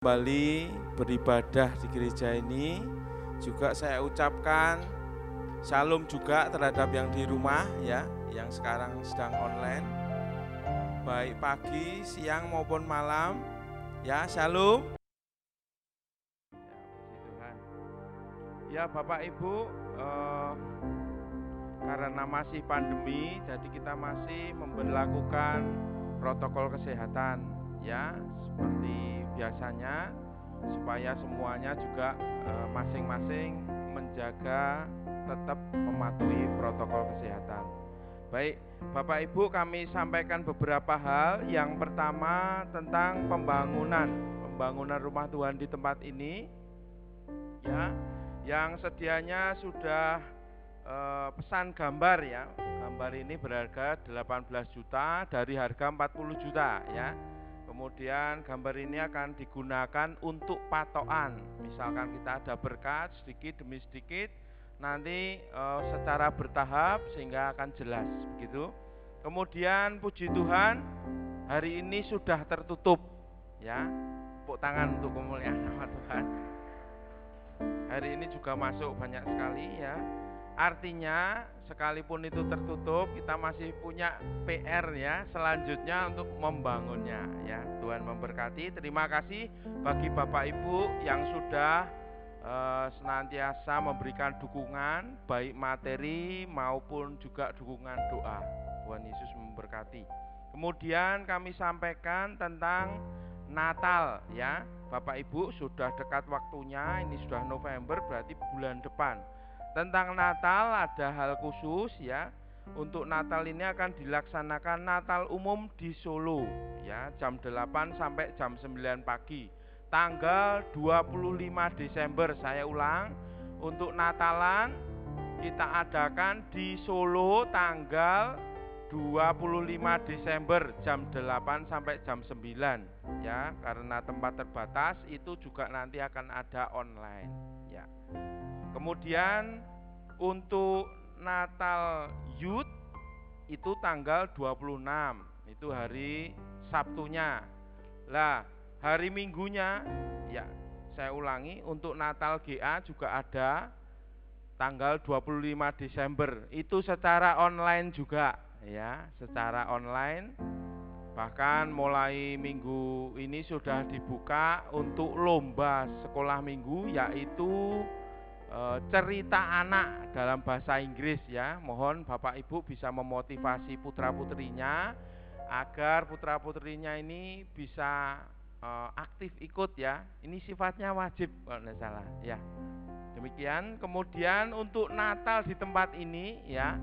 Kembali beribadah di gereja ini. Juga saya ucapkan shalom juga terhadap yang di rumah ya, yang sekarang sedang online, baik pagi, siang maupun malam ya. Shalom ya, puji Tuhan ya. Bapak Ibu, karena masih pandemi, jadi kita masih memberlakukan protokol kesehatan ya, seperti biasanya, supaya semuanya juga masing-masing menjaga, tetap mematuhi protokol kesehatan. Baik, Bapak Ibu, kami sampaikan beberapa hal. Yang pertama tentang pembangunan rumah Tuhan di tempat ini ya, yang sedianya sudah pesan gambar ya. Gambar ini berharga 18 juta dari harga 40 juta ya. Kemudian gambar ini akan digunakan untuk patokan. Misalkan kita ada berkat sedikit demi sedikit, nanti secara bertahap sehingga akan jelas begitu. Kemudian puji Tuhan, hari ini sudah tertutup ya. Tepuk tangan untuk kemuliaan nama Tuhan. Hari ini juga masuk banyak sekali ya. Artinya sekalipun itu tertutup, kita masih punya PR ya selanjutnya untuk membangunnya ya. Tuhan memberkati. Terima kasih bagi Bapak Ibu yang sudah senantiasa memberikan dukungan baik materi maupun juga dukungan doa. Tuhan Yesus memberkati. Kemudian kami sampaikan tentang Natal ya. Bapak Ibu, sudah dekat waktunya, ini sudah November, berarti bulan depan. Tentang Natal ada hal khusus ya. Untuk Natal ini akan dilaksanakan Natal umum di Solo ya, jam 8 sampai jam 9 pagi. Tanggal 25 Desember, saya ulang, untuk Natalan kita adakan di Solo tanggal 25 Desember jam 8 sampai jam 9 ya, karena tempat terbatas itu juga nanti akan ada online ya. Kemudian untuk Natal Youth itu tanggal 26, itu hari Sabtunya. Lah, hari Minggunya ya, saya ulangi, untuk Natal GA juga ada tanggal 25 Desember. Itu secara online juga ya, secara online. Bahkan mulai minggu ini sudah dibuka untuk lomba sekolah minggu, yaitu cerita anak dalam bahasa Inggris ya. Mohon Bapak Ibu bisa memotivasi putra-putrinya agar putra-putrinya ini bisa aktif ikut ya. Ini sifatnya wajib kalau tidak salah ya. Demikian. Kemudian untuk Natal di tempat ini ya,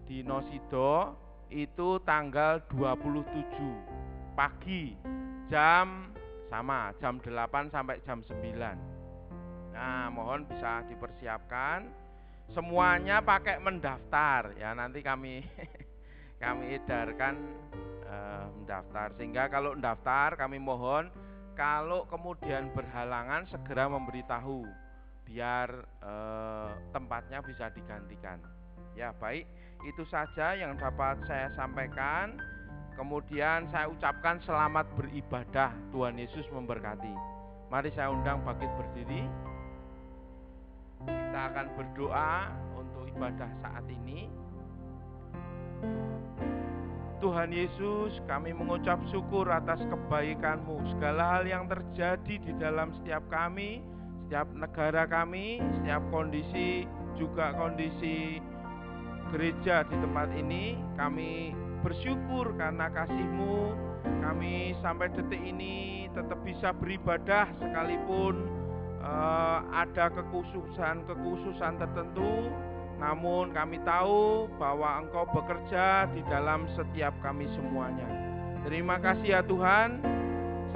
di Nosido itu tanggal 27 pagi, jam 8 sampai jam 9. Nah, mohon bisa dipersiapkan. Semuanya pakai mendaftar ya, nanti kami edarkan mendaftar, sehingga kalau mendaftar kami mohon kalau kemudian berhalangan segera memberitahu biar tempatnya bisa digantikan. Ya, baik, itu saja yang dapat saya sampaikan. Kemudian saya ucapkan selamat beribadah. Tuhan Yesus memberkati. Mari saya undang Bagit berdiri. Kita akan berdoa untuk ibadah saat ini. Tuhan Yesus, kami mengucap syukur atas kebaikan-Mu. Segala hal yang terjadi di dalam setiap kami, setiap negara kami, setiap kondisi, juga kondisi gereja di tempat ini, kami bersyukur karena kasih-Mu. Kami sampai detik ini tetap bisa beribadah sekalipun ada kekhususan tertentu, namun kami tahu bahwa Engkau bekerja di dalam setiap kami semuanya. Terima kasih ya Tuhan.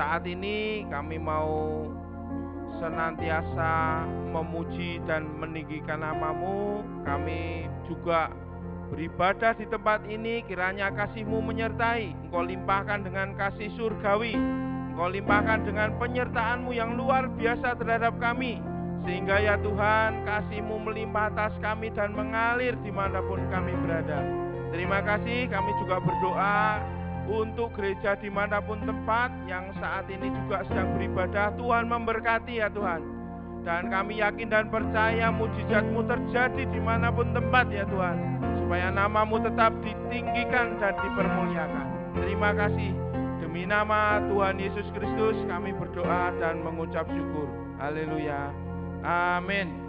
Saat ini kami mau senantiasa memuji dan meninggikan nama-Mu. Kami juga beribadah di tempat ini, kiranya kasih-Mu menyertai. Engkau limpahkan dengan kasih surgawi, Engkau limpahkan dengan penyertaan-Mu yang luar biasa terhadap kami, sehingga ya Tuhan, kasih-Mu melimpah atas kami dan mengalir dimanapun kami berada. Terima kasih. Kami juga berdoa untuk gereja dimanapun tempat yang saat ini juga sedang beribadah. Tuhan memberkati ya Tuhan. Dan kami yakin dan percaya mujizat-Mu terjadi dimanapun tempat ya Tuhan, supaya nama-Mu tetap ditinggikan dan dipermuliakan. Terima kasih. Demi nama Tuhan Yesus Kristus kami berdoa dan mengucap syukur. Haleluya. Amin.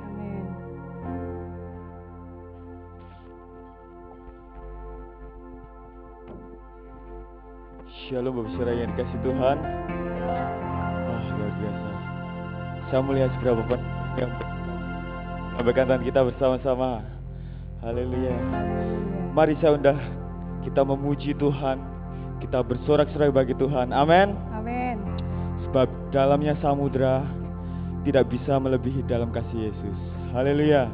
Shalom Bapak Saudara yang dikasih Tuhan. Luar biasa. Saya melihat seberapa yang lambaikan kita bersama-sama. Haleluya. Mari saya undang kita memuji Tuhan, kita bersorak-sorai bagi Tuhan. Amin. Amin. Sebab dalamnya samudra tidak bisa melebihi dalam kasih Yesus. Haleluya.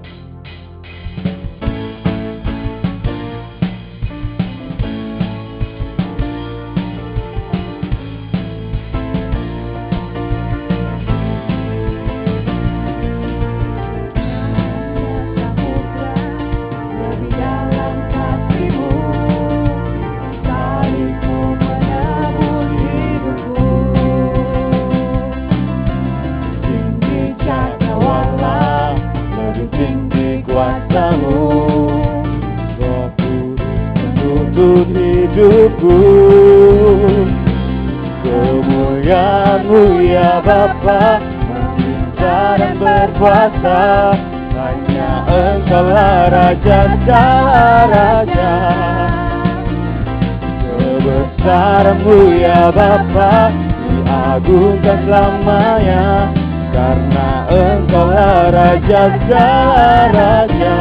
Hidupku, kemuliaan-Mu ya Bapa, meminta dan berkuasa. Hanya Engkau-lah Raja segala raja. Kebesaran-Mu ya Bapa, diagungkan selamanya, karena Engkau-lah Raja segala raja,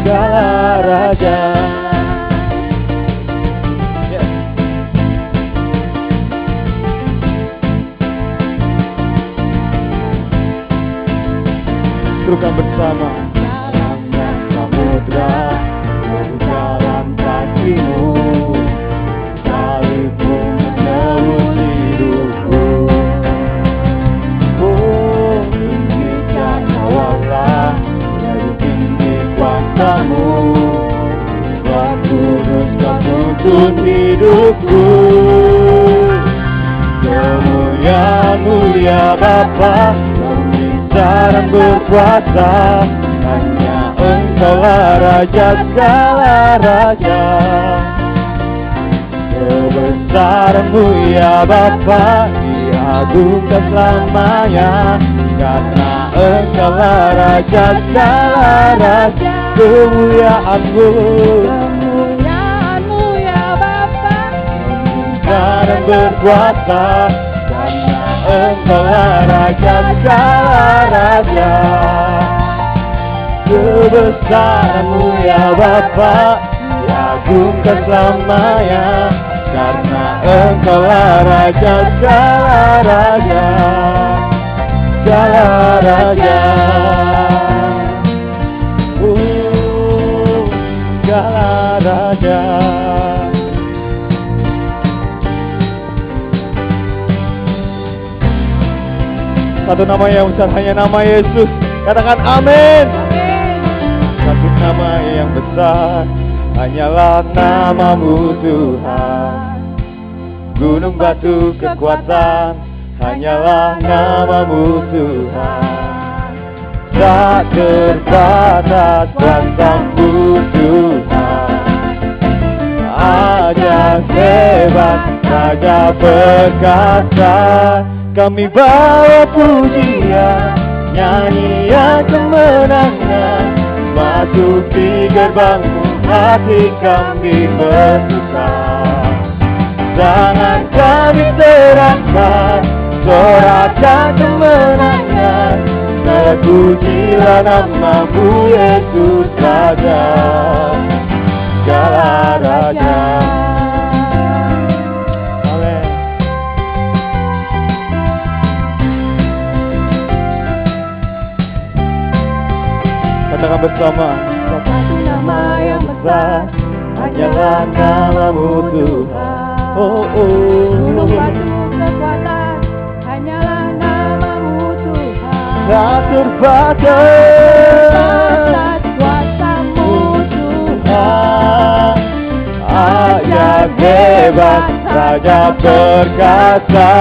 segala raja. Serukan bersama. Dalamnya samudra, dalam kasih-Mu, salib-Mu menebus hidupku. Oh, tinggi cakrawala, lebih tinggi kuasa-Mu, Roh Kudus Kau tuntun hidupku. Kemuliaan-Mu ya Bapa, dan berkuasa, hanya Engkau-lah Raja segala raja. Kebesaran-Mu ya Bapa, diagungkan selamanya, karena Engkau-lah Raja segala raja. Kemuliaan-Mu ya Bapa, dan berkuasa, Engkau-lah Raja segala raja. Kebesaran-Mu ya Bapa, diagungkan selamanya, karena Engkau-lah Raja segala raja, segala raja. Segala raja. Satu nama yang besar hanya nama Yesus. Katakan amin. Satu nama yang besar hanyalah nama-Mu Tuhan. Gunung batu kekuatan hanyalah nama-Mu Tuhan. Tak terbatas kuasa-Mu Tuhan. Ajaib hebat, Raja perkasa. Kami bawa pujian, nyanyian kemenangan, masuk di gerbang-Mu, hati kami bersuka. Jangan kami serahkan, sorakan kemenangan, terpujilah nama-Mu Yesus Raja, segala raja. Katakan bersama. Satu nama yang besar hanyalah nama-Mu Tuhan. Gunung batu kekuatan hanyalah nama-Mu Tuhan. Tak terbatas kuasa-Mu Tuhan. Ajaib hebat, Raja perkasa.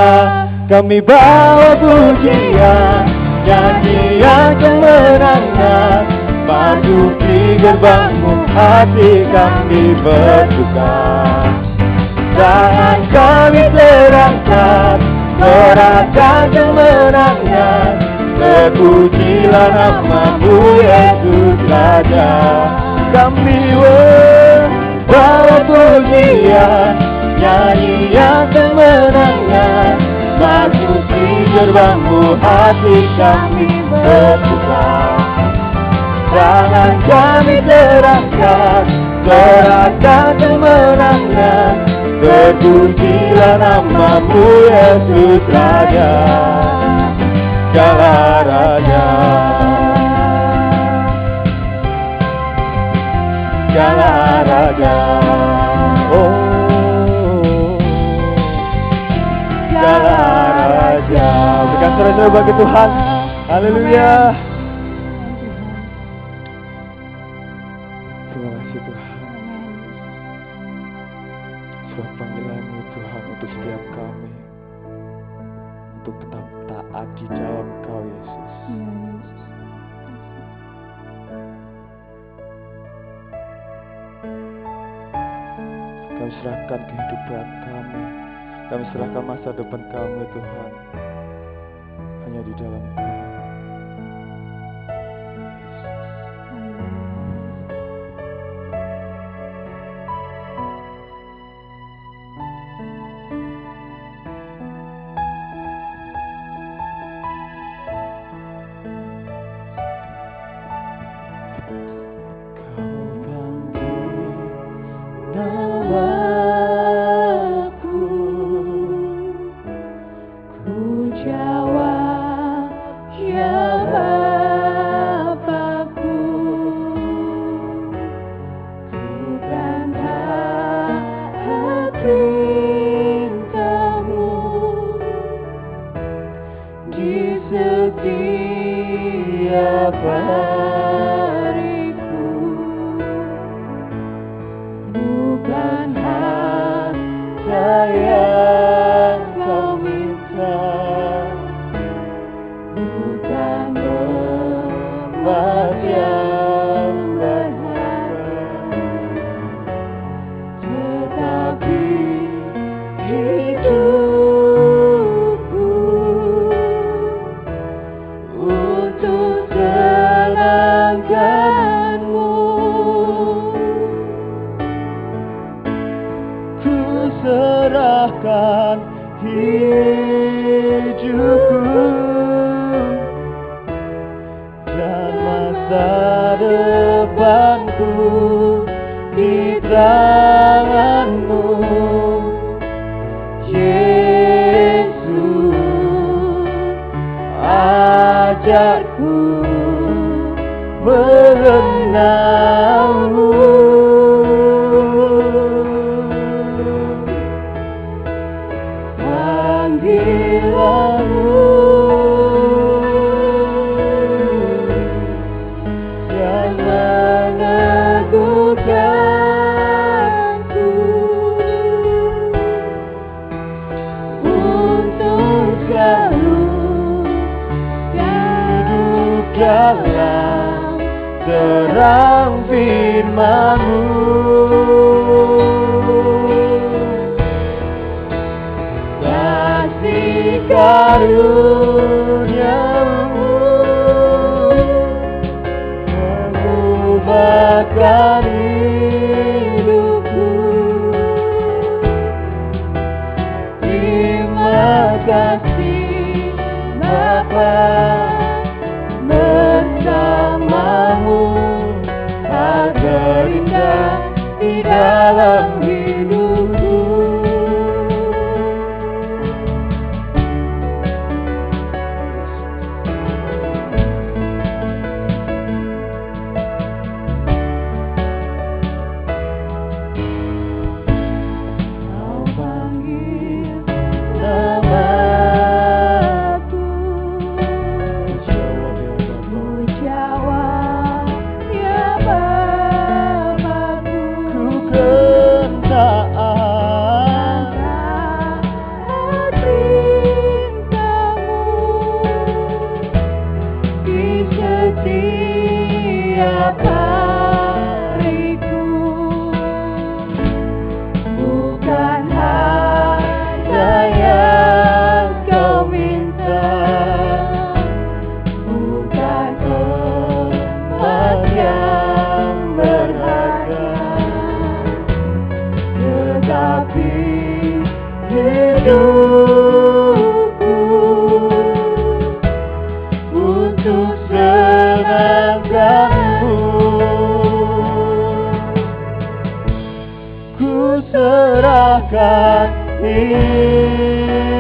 Kami bawa pujian, nyanyian kemenangan, masuki gerbang-Mu, hati kami bersuka. Tangan kami terangkat, serahkan kemenangan, terpujilah nama-Mu Yesus Raja. Kami bawa pujian, nyanyian kemenangan, masuki gerbang-Mu, hati kami bersuka. Tangan kami terangkat, serahkan kemenangan, terpujilah nama-Mu Yesus Raja. Dialah Raja, Dialah Raja, oh Dialah Raja. Berikan sorak-sorai bagi Tuhan. Haleluya. Terima kasih Tuhan. Surat panggilan-Mu Tuhan untuk setiap kami, untuk tetap taat di dalam Engkau Yesus. Kami serahkan kehidupan kami, kami serahkan masa depan kami Tuhan, hanya di dalam Engkau.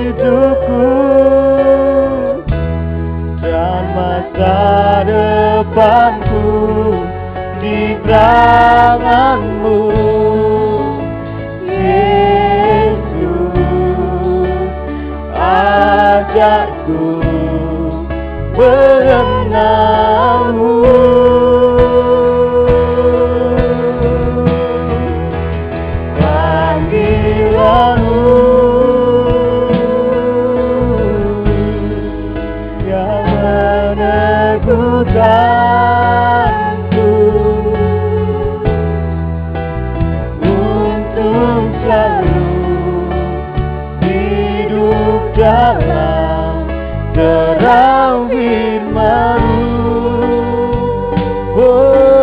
hidupku dan masa depanku di tangan-Mu, Yesus. Ajarku mengenal-Mu, panggilan-Mu yang meneguhkanku untuk selalu hidup dalam terang firman-Mu. Oh,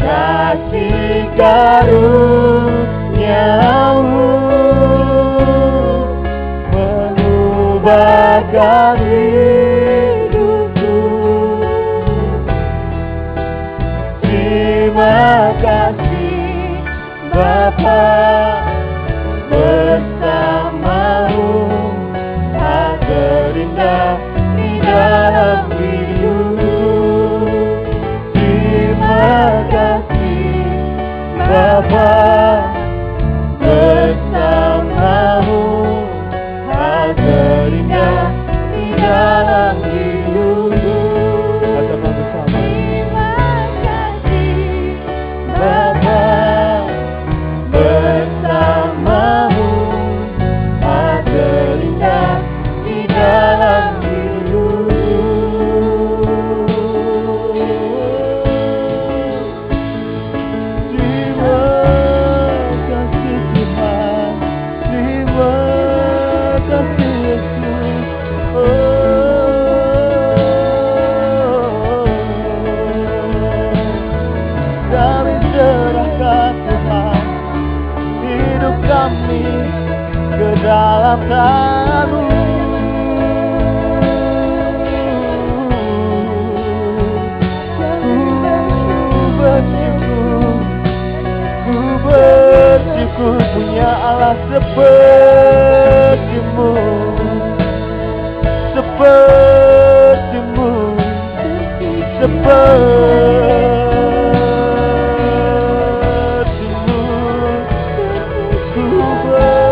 kasih karunia-Mu mengubahkan hidupku. Terima kasih Bapa, bersama-Mu hal terindah di dalam hidupku. Terima kasih Bapa, bersama-Mu hal terindah di dalam hidupku. Katakan bersama. Bapa, bersama-Mu hal terindah di dalam hidupku. Terima kasih Tuhan, terima kasih Yesus. Kami serahkan Tuhan hidup kami ke dalam tangan-Mu. Ku bersyukur punya Allah seperti-Mu, seperti-Mu, seperti-Mu. Ku bersyukur,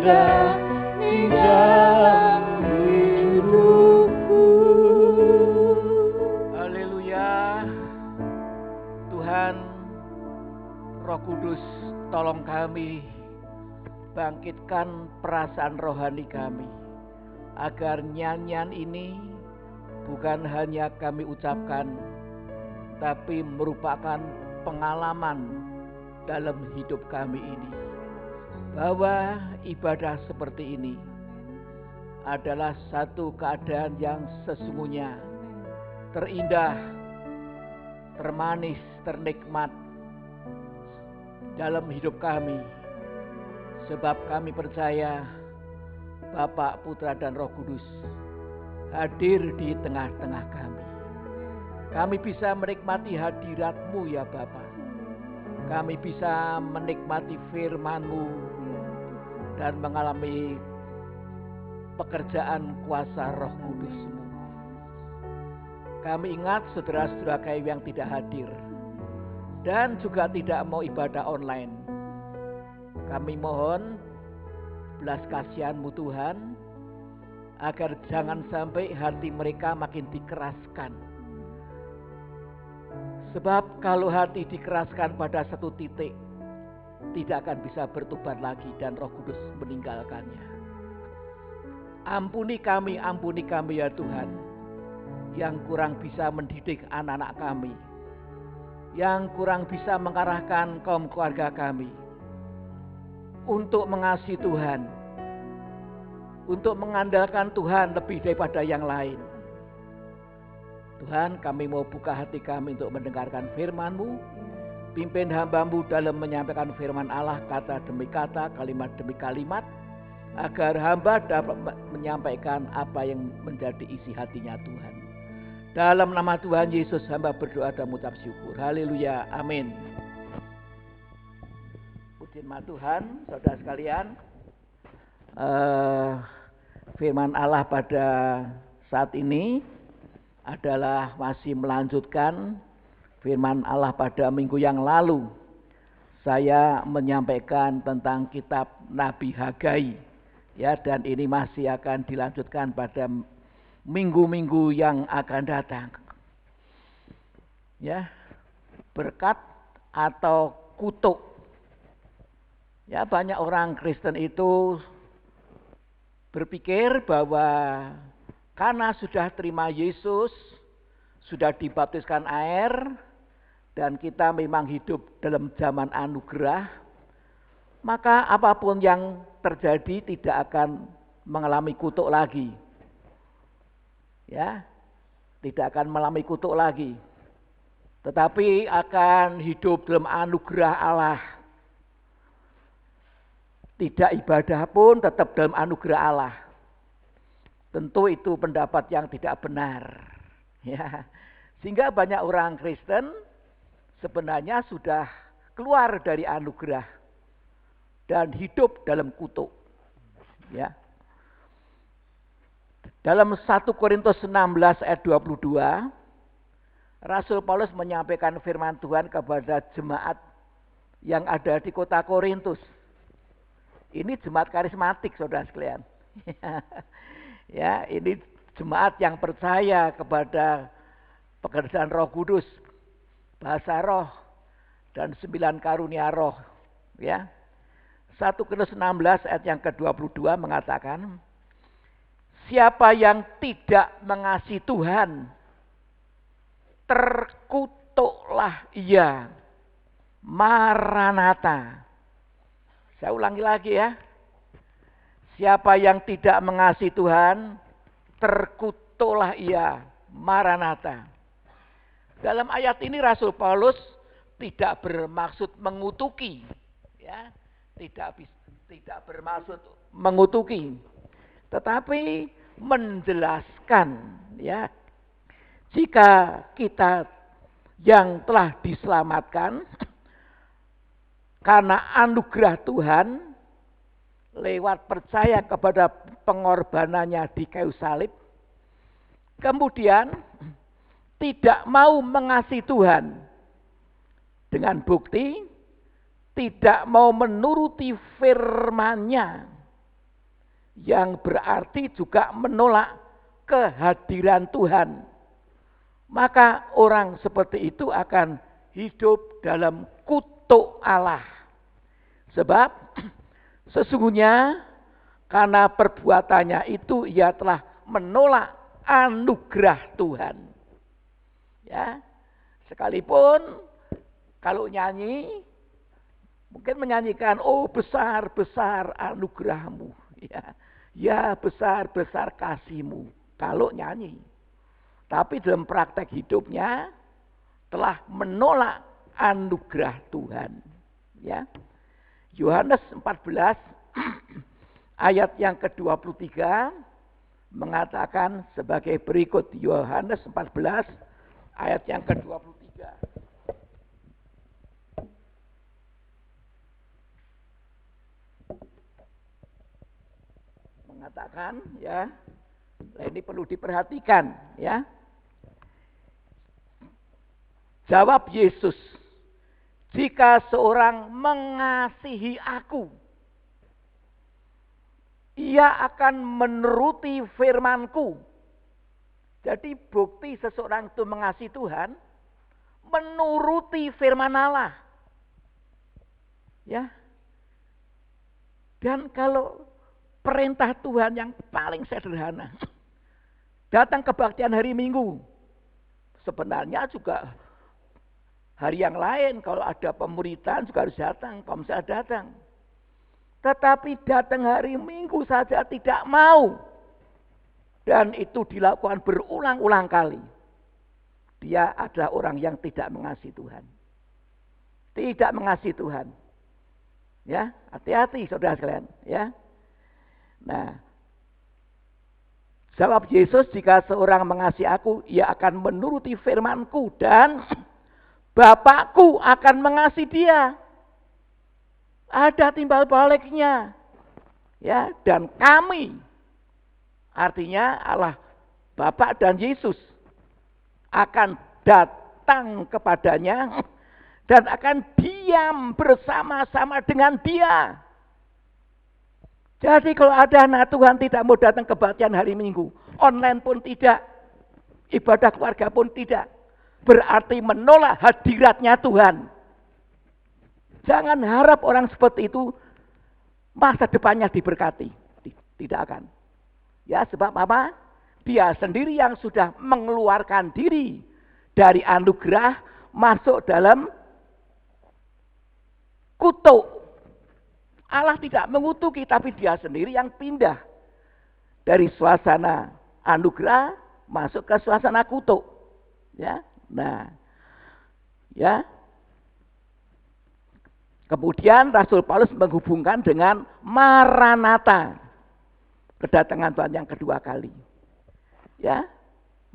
ada di dalam hidupku. Haleluya. Tuhan, Roh Kudus, tolong kami, bangkitkan perasaan rohani kami, agar nyanyian ini bukan hanya kami ucapkan, tapi merupakan pengalaman dalam hidup kami ini, bahwa ibadah seperti ini adalah satu keadaan yang sesungguhnya terindah, termanis, ternikmat dalam hidup kami, sebab kami percaya Bapa, Putra, dan Roh Kudus hadir di tengah-tengah kami. Kami bisa menikmati hadirat-Mu ya Bapa. Kami bisa menikmati firman-Mu dan mengalami pekerjaan kuasa Roh Kudus-Mu. Kami ingat saudara-saudara kami yang tidak hadir dan juga tidak mau ibadah online. Kami mohon belas kasihan-Mu Tuhan, agar jangan sampai hati mereka makin dikeraskan. Sebab kalau hati dikeraskan pada satu titik, tidak akan bisa bertobat lagi dan Roh Kudus meninggalkannya. Ampuni kami ya Tuhan, yang kurang bisa mendidik anak-anak kami, yang kurang bisa mengarahkan kaum keluarga kami untuk mengasihi Tuhan, untuk mengandalkan Tuhan lebih daripada yang lain. Tuhan, kami mau buka hati kami untuk mendengarkan firman-Mu. Pimpin hamba-Mu dalam menyampaikan firman Allah, kata demi kata, kalimat demi kalimat, agar hamba dapat menyampaikan apa yang menjadi isi hatinya Tuhan. Dalam nama Tuhan Yesus hamba berdoa dan mengucap syukur. Haleluya, amin. Puji nama Tuhan, saudara sekalian. Firman Allah pada saat ini adalah masih melanjutkan firman Allah pada minggu yang lalu. Saya menyampaikan tentang kitab Nabi Hagai, ya, dan ini masih akan dilanjutkan pada minggu-minggu yang akan datang. Ya, berkat atau kutuk. Ya, banyak orang Kristen itu berpikir bahwa karena sudah terima Yesus, sudah dibaptiskan air, dan kita memang hidup dalam zaman anugerah, maka apapun yang terjadi tidak akan mengalami kutuk lagi. Ya, tidak akan mengalami kutuk lagi. Tetapi akan hidup dalam anugerah Allah. Tidak ibadah pun tetap dalam anugerah Allah. Tentu itu pendapat yang tidak benar. Ya. Sehingga banyak orang Kristen sebenarnya sudah keluar dari anugerah dan hidup dalam kutuk. Ya. Dalam 1 Korintus 16 ayat 22, Rasul Paulus menyampaikan firman Tuhan kepada jemaat yang ada di kota Korintus. Ini jemaat karismatik, saudara sekalian. Ya, ini jemaat yang percaya kepada pekerjaan Roh Kudus, bahasa roh, dan 9 karunia roh. Ya, 1 Korintus 16 ayat yang ke-22 mengatakan, siapa yang tidak mengasihi Tuhan, terkutuklah ia. Maranatha. Saya ulangi lagi ya. Siapa yang tidak mengasihi Tuhan, terkutuklah ia. Maranatha. Dalam ayat ini Rasul Paulus tidak bermaksud mengutuki, ya, tidak bermaksud mengutuki, tetapi menjelaskan, ya, jika kita yang telah diselamatkan karena anugerah Tuhan lewat percaya kepada pengorbanannya di kayu salib, kemudian tidak mau mengasihi Tuhan dengan bukti tidak mau menuruti firman-Nya, yang berarti juga menolak kehadiran Tuhan. Maka orang seperti itu akan hidup dalam kutuk Allah. Sebab sesungguhnya karena perbuatannya itu ia telah menolak anugerah Tuhan. Ya, sekalipun kalau nyanyi mungkin menyanyikan, oh besar besar anugerahmu, ya besar besar kasihmu. Kalau nyanyi, tapi dalam praktek hidupnya telah menolak anugerah Tuhan. Ya, Yohanes 14 ayat yang ke-23 mengatakan sebagai berikut. Yohanes 14 ayat yang ke-23. Mengatakan, ya, ini perlu diperhatikan, ya. Jawab Yesus, jika seorang mengasihi aku, ia akan menuruti firman-Ku. Jadi bukti seseorang itu mengasihi Tuhan, menuruti firman Allah. Ya. Dan kalau perintah Tuhan yang paling sederhana, datang kebaktian hari Minggu. Sebenarnya juga hari yang lain, kalau ada pemuritan juga harus datang, kalau misalnya datang. Tetapi datang hari Minggu saja tidak mau. Dan itu dilakukan berulang-ulang kali. Dia adalah orang yang tidak mengasihi Tuhan. Tidak mengasihi Tuhan. Ya, hati-hati saudara sekalian, ya. Nah, jawab Yesus, jika seorang mengasihi aku, ia akan menuruti firman-Ku dan Bapakku akan mengasihi dia. Ada timbal baliknya. Ya, dan kami, artinya Allah Bapa dan Yesus akan datang kepadanya dan akan diam bersama-sama dengan dia. Jadi kalau ada anak Tuhan tidak mau datang kebaktian hari Minggu, online pun tidak, ibadah keluarga pun tidak, berarti menolak hadiratnya Tuhan. Jangan harap orang seperti itu masa depannya diberkati. Tidak akan. Ya, sebab apa? Dia sendiri yang sudah mengeluarkan diri dari anugerah masuk dalam kutuk. Allah tidak mengutuki, tapi dia sendiri yang pindah dari suasana anugerah masuk ke suasana kutuk. Ya, nah, ya. Kemudian Rasul Paulus menghubungkan dengan Maranatha, kedatangan Tuhan yang kedua kali. Ya,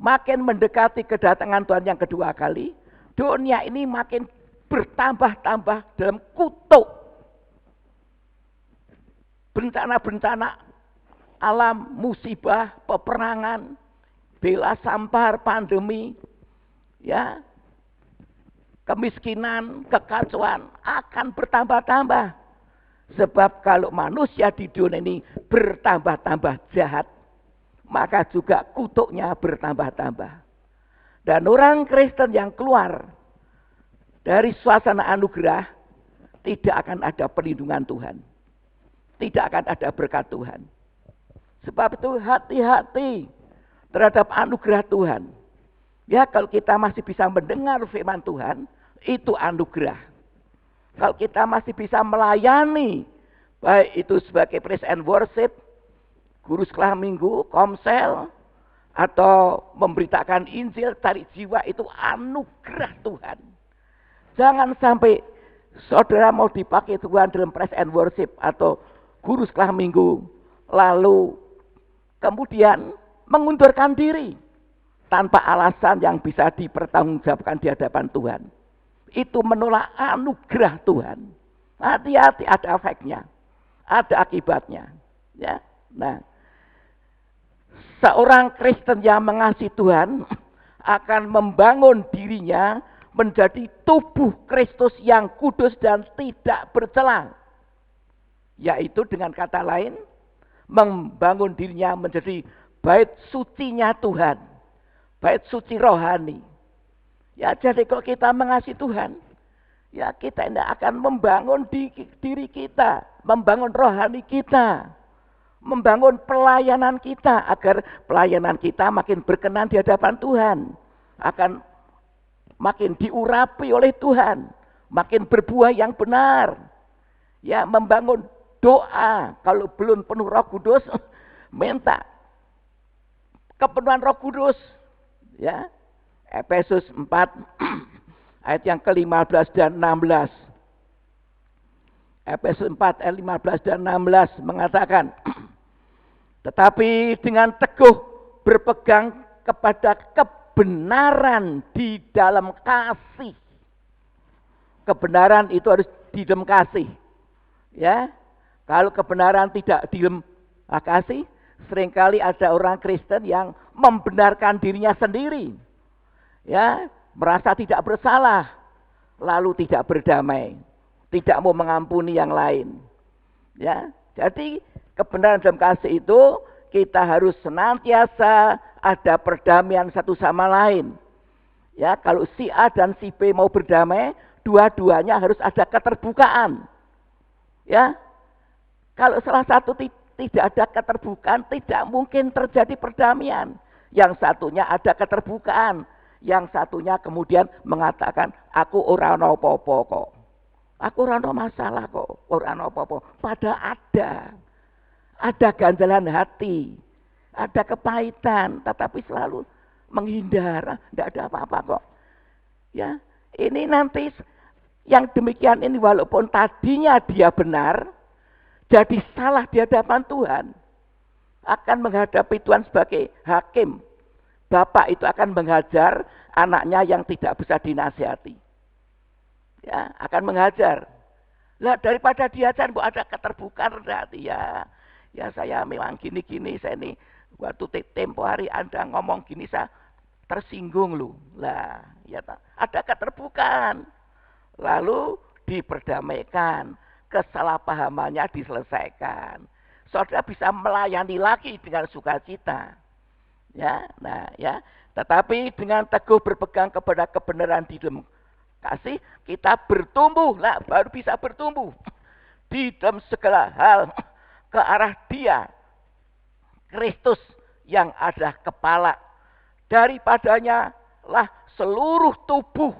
makin mendekati kedatangan Tuhan yang kedua kali, dunia ini makin bertambah-tambah dalam kutuk. Bencana-bencana alam, musibah, peperangan, bela sampar, pandemi, ya, kemiskinan, kekacauan akan bertambah-tambah. Sebab kalau manusia di dunia ini bertambah-tambah jahat, maka juga kutuknya bertambah-tambah. Dan orang Kristen yang keluar dari suasana anugerah, tidak akan ada perlindungan Tuhan. Tidak akan ada berkat Tuhan. Sebab itu hati-hati terhadap anugerah Tuhan. Ya, kalau kita masih bisa mendengar firman Tuhan, itu anugerah. Kalau kita masih bisa melayani, baik itu sebagai praise and worship, guru sekolah minggu, komsel, atau memberitakan Injil, tarik jiwa, itu anugerah Tuhan. Jangan sampai saudara mau dipakai Tuhan dalam praise and worship atau guru sekolah minggu, lalu kemudian mengundurkan diri tanpa alasan yang bisa dipertanggungjawabkan di hadapan Tuhan. Itu menolak anugerah Tuhan. Hati-hati, ada efeknya, ada akibatnya. Ya, nah, seorang Kristen yang mengasihi Tuhan akan membangun dirinya menjadi tubuh Kristus yang kudus dan tidak bercela. Yaitu dengan kata lain, membangun dirinya menjadi bait sucinya Tuhan, bait suci rohani. Ya, jadi kalau kita mengasihi Tuhan, ya kita tidak akan membangun diri kita, membangun rohani kita, membangun pelayanan kita agar pelayanan kita makin berkenan di hadapan Tuhan, akan makin diurapi oleh Tuhan, makin berbuah yang benar. Ya, membangun doa, kalau belum penuh Roh Kudus, minta kepenuhan Roh Kudus. Ya, Efesus 4 ayat yang ke-15 dan 16. Efesus 4 ayat 15 dan 16 mengatakan, tetapi dengan teguh berpegang kepada kebenaran di dalam kasih. Kebenaran itu harus di dalam kasih. Ya, kalau kebenaran tidak di dalam kasih, seringkali ada orang Kristen yang membenarkan dirinya sendiri. Ya, merasa tidak bersalah, lalu tidak berdamai, tidak mau mengampuni yang lain. Ya, jadi kebenaran dalam kasih itu kita harus senantiasa ada perdamaian satu sama lain. Ya, kalau si A dan si B mau berdamai, dua-duanya harus ada keterbukaan. Ya, kalau salah satu tidak ada keterbukaan, tidak mungkin terjadi perdamaian. Yang satunya ada keterbukaan, yang satunya kemudian mengatakan, aku ora ono apa-apa kok. Aku ora ono masalah kok, ora ono apa-apa. Padahal ada ganjalan hati, ada kepahitan, tetapi selalu menghindar, tidak ada apa-apa kok. Ya, ini nanti yang demikian ini walaupun tadinya dia benar, jadi salah di hadapan Tuhan, akan menghadapi Tuhan sebagai hakim. Bapak itu akan menghajar anaknya yang tidak bisa dinasihati. Ya, akan menghajar. Lah daripada diajar kok ada keterbukaan rendah hati ya. Ya saya memang gini-gini, saya ini waktu tempo hari Anda ngomong gini saya tersinggung lu. Lah, ya ada keterbukaan. Lalu diperdamaikan, kesalahpahamannya diselesaikan. Saudara bisa melayani lagi dengan sukacita. Ya, nah ya. Tetapi dengan teguh berpegang kepada kebenaran di dalam kasih, kita bertumbuh lah, baru bisa bertumbuh di dalam segala hal ke arah Dia, Kristus yang ada kepala. Daripadanya lah seluruh tubuh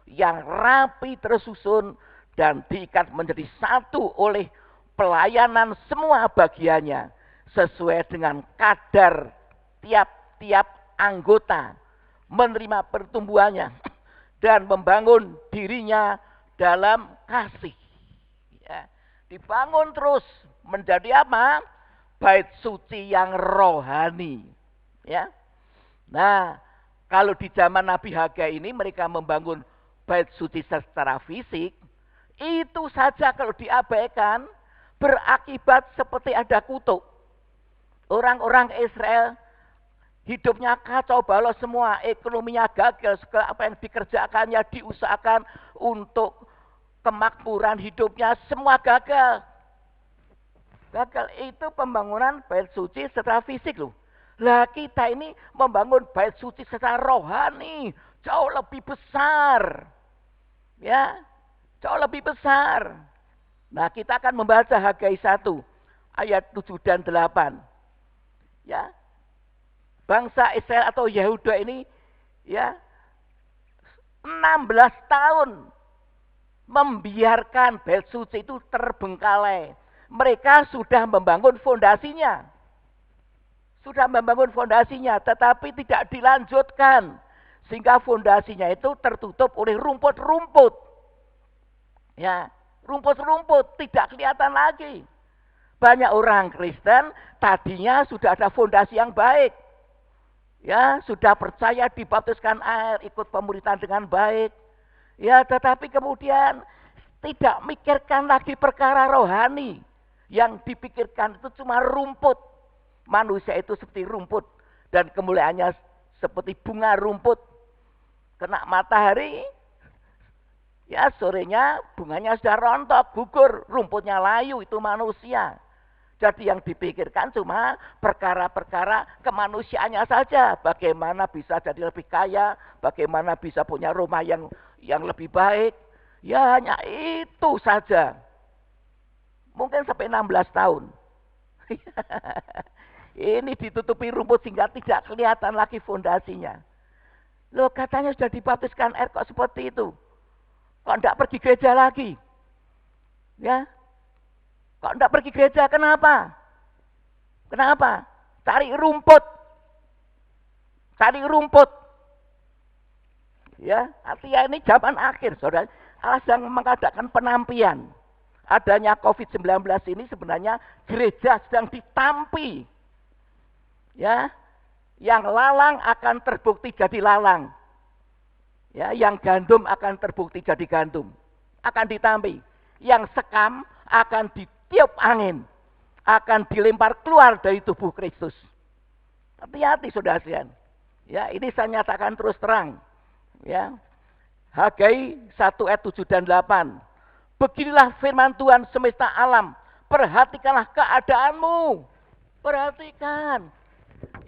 yang rapi tersusun dan diikat menjadi satu oleh pelayanan semua bagiannya sesuai dengan kadar tiap-tiap anggota menerima pertumbuhannya dan membangun dirinya dalam kasih. Ya, dibangun terus menjadi apa? Bait suci yang rohani. Ya. Nah, kalau di zaman Nabi Hagai ini mereka membangun bait suci secara fisik, itu saja kalau diabaikan berakibat seperti ada kutuk. Orang-orang Israel hidupnya kacau balau semua, ekonominya gagal, segala apa yang dikerjakannya, diusahakan untuk kemakmuran hidupnya, semua gagal. Gagal itu pembangunan bait suci secara fisik loh. Lah kita ini membangun bait suci secara rohani, jauh lebih besar. Ya, jauh lebih besar. Nah, kita akan membaca Hagai 1 ayat 7 dan 8. Ya. Bangsa Israel atau Yehuda ini ya 16 tahun membiarkan bait suci itu terbengkalai. Mereka sudah membangun fondasinya. Tetapi tidak dilanjutkan. Sehingga fondasinya itu tertutup oleh rumput-rumput. Ya, rumput-rumput tidak kelihatan lagi. Banyak orang Kristen tadinya sudah ada fondasi yang baik. Ya, sudah percaya dibaptiskan air, ikut pemuritan dengan baik. Ya, tetapi kemudian tidak mikirkan lagi perkara rohani. Yang dipikirkan itu cuma rumput. Manusia itu seperti rumput dan kemuliaannya seperti bunga rumput. Kena matahari, ya sorenya bunganya sudah rontok, gugur, rumputnya layu, itu manusia. Jadi yang dipikirkan cuma perkara-perkara kemanusiaannya saja. Bagaimana bisa jadi lebih kaya, bagaimana bisa punya rumah yang lebih baik. Ya hanya itu saja. Mungkin sampai 16 tahun. Ini ditutupi rumput sehingga tidak kelihatan lagi fondasinya. Loh katanya sudah dibaptiskan air kok seperti itu. Kok tidak pergi gereja lagi? Ya, kok tidak pergi gereja? Kenapa? Kenapa? Cari rumput. Cari rumput. Ya, artinya ini zaman akhir, saudara. Allah sedang mengadakan penampian. Adanya COVID-19 ini sebenarnya gereja sedang ditampi. Ya, yang lalang akan terbukti jadi lalang. Ya, yang gandum akan terbukti jadi gandum. Akan ditampi. Yang sekam akan ditiup angin. Akan dilempar keluar dari tubuh Kristus. Hati-hati saudara sekalian. Ya, ini saya nyatakan terus terang. Ya. Hagai 1 ayat 7 dan 8. Beginilah firman Tuhan semesta alam. Perhatikanlah keadaanmu. Perhatikan.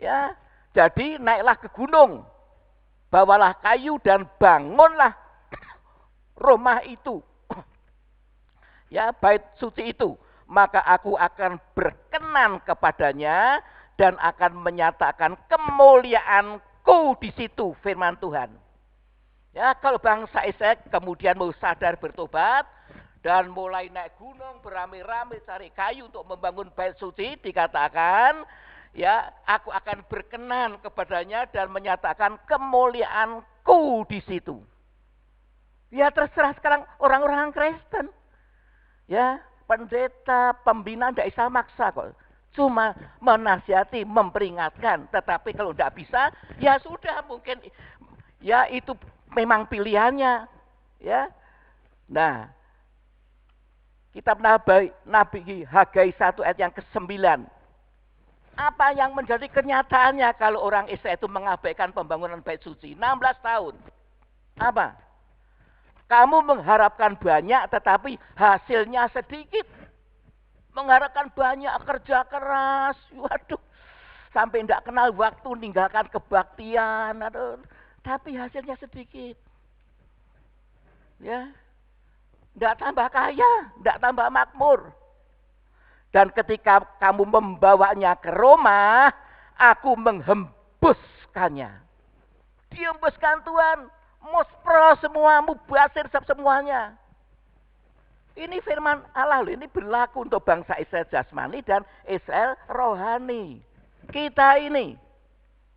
Ya. Jadi naiklah ke gunung. Bawalah kayu dan bangunlah rumah itu. Ya, bait suci itu. Maka aku akan berkenan kepadanya dan akan menyatakan kemuliaanku di situ, firman Tuhan. Ya, kalau bangsa Israel kemudian mau sadar bertobat dan mulai naik gunung beramai-ramai cari kayu untuk membangun bait suci, dikatakan, ya, aku akan berkenan kepadanya dan menyatakan kemuliaanku di situ. Ya, terserah sekarang orang-orang Kristen. Ya, pendeta, pembina tidak bisa maksa kok. Cuma menasihati, memperingatkan. Tetapi kalau tidak bisa, ya sudah mungkin. Ya itu memang pilihannya. Ya. Nah, kitab Nabi Hagai 1 ayat yang ke-9. Apa yang menjadi kenyataannya kalau orang Israel itu mengabaikan pembangunan bait suci? 16 tahun. Apa? Kamu mengharapkan banyak tetapi hasilnya sedikit. Mengharapkan banyak kerja keras. Waduh. Sampai tidak kenal waktu meninggalkan kebaktian. Aduh. Tapi hasilnya sedikit. Ya. Tidak tambah kaya. Tidak tambah makmur. Dan ketika kamu membawanya ke rumah. Aku menghembuskannya. Dihembuskan Tuhan. Muspro semua, mubasir semuanya. Ini firman Allah loh, ini berlaku untuk bangsa Israel jasmani dan Israel rohani. Kita ini,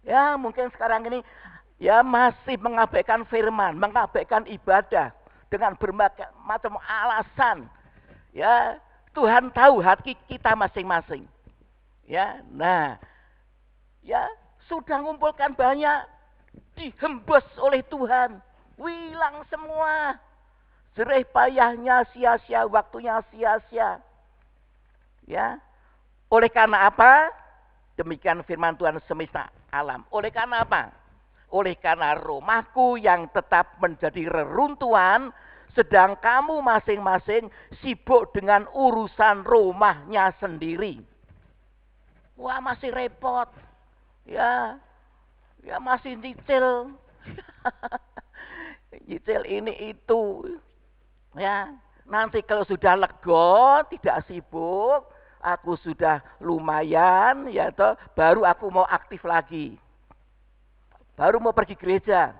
ya mungkin sekarang ini, ya masih mengabaikan firman, mengabaikan ibadah dengan berbagai macam alasan. Ya, Tuhan tahu hati kita masing-masing. Ya, nah, ya sudah ngumpulkan banyak. Dihembus oleh Tuhan. Hilang semua. Jerih payahnya sia-sia. Waktunya sia-sia. Ya. Oleh karena apa? Demikian firman Tuhan semesta alam. Oleh karena apa? Oleh karena rumahku yang tetap menjadi reruntuhan. Sedang kamu masing-masing sibuk dengan urusan rumahnya sendiri. Wah masih repot. Ya. Ya masih nyicil. Nyicil ini itu. Ya, nanti kalau sudah lego, tidak sibuk, aku sudah lumayan, ya toh, baru aku mau aktif lagi. Baru mau pergi gereja.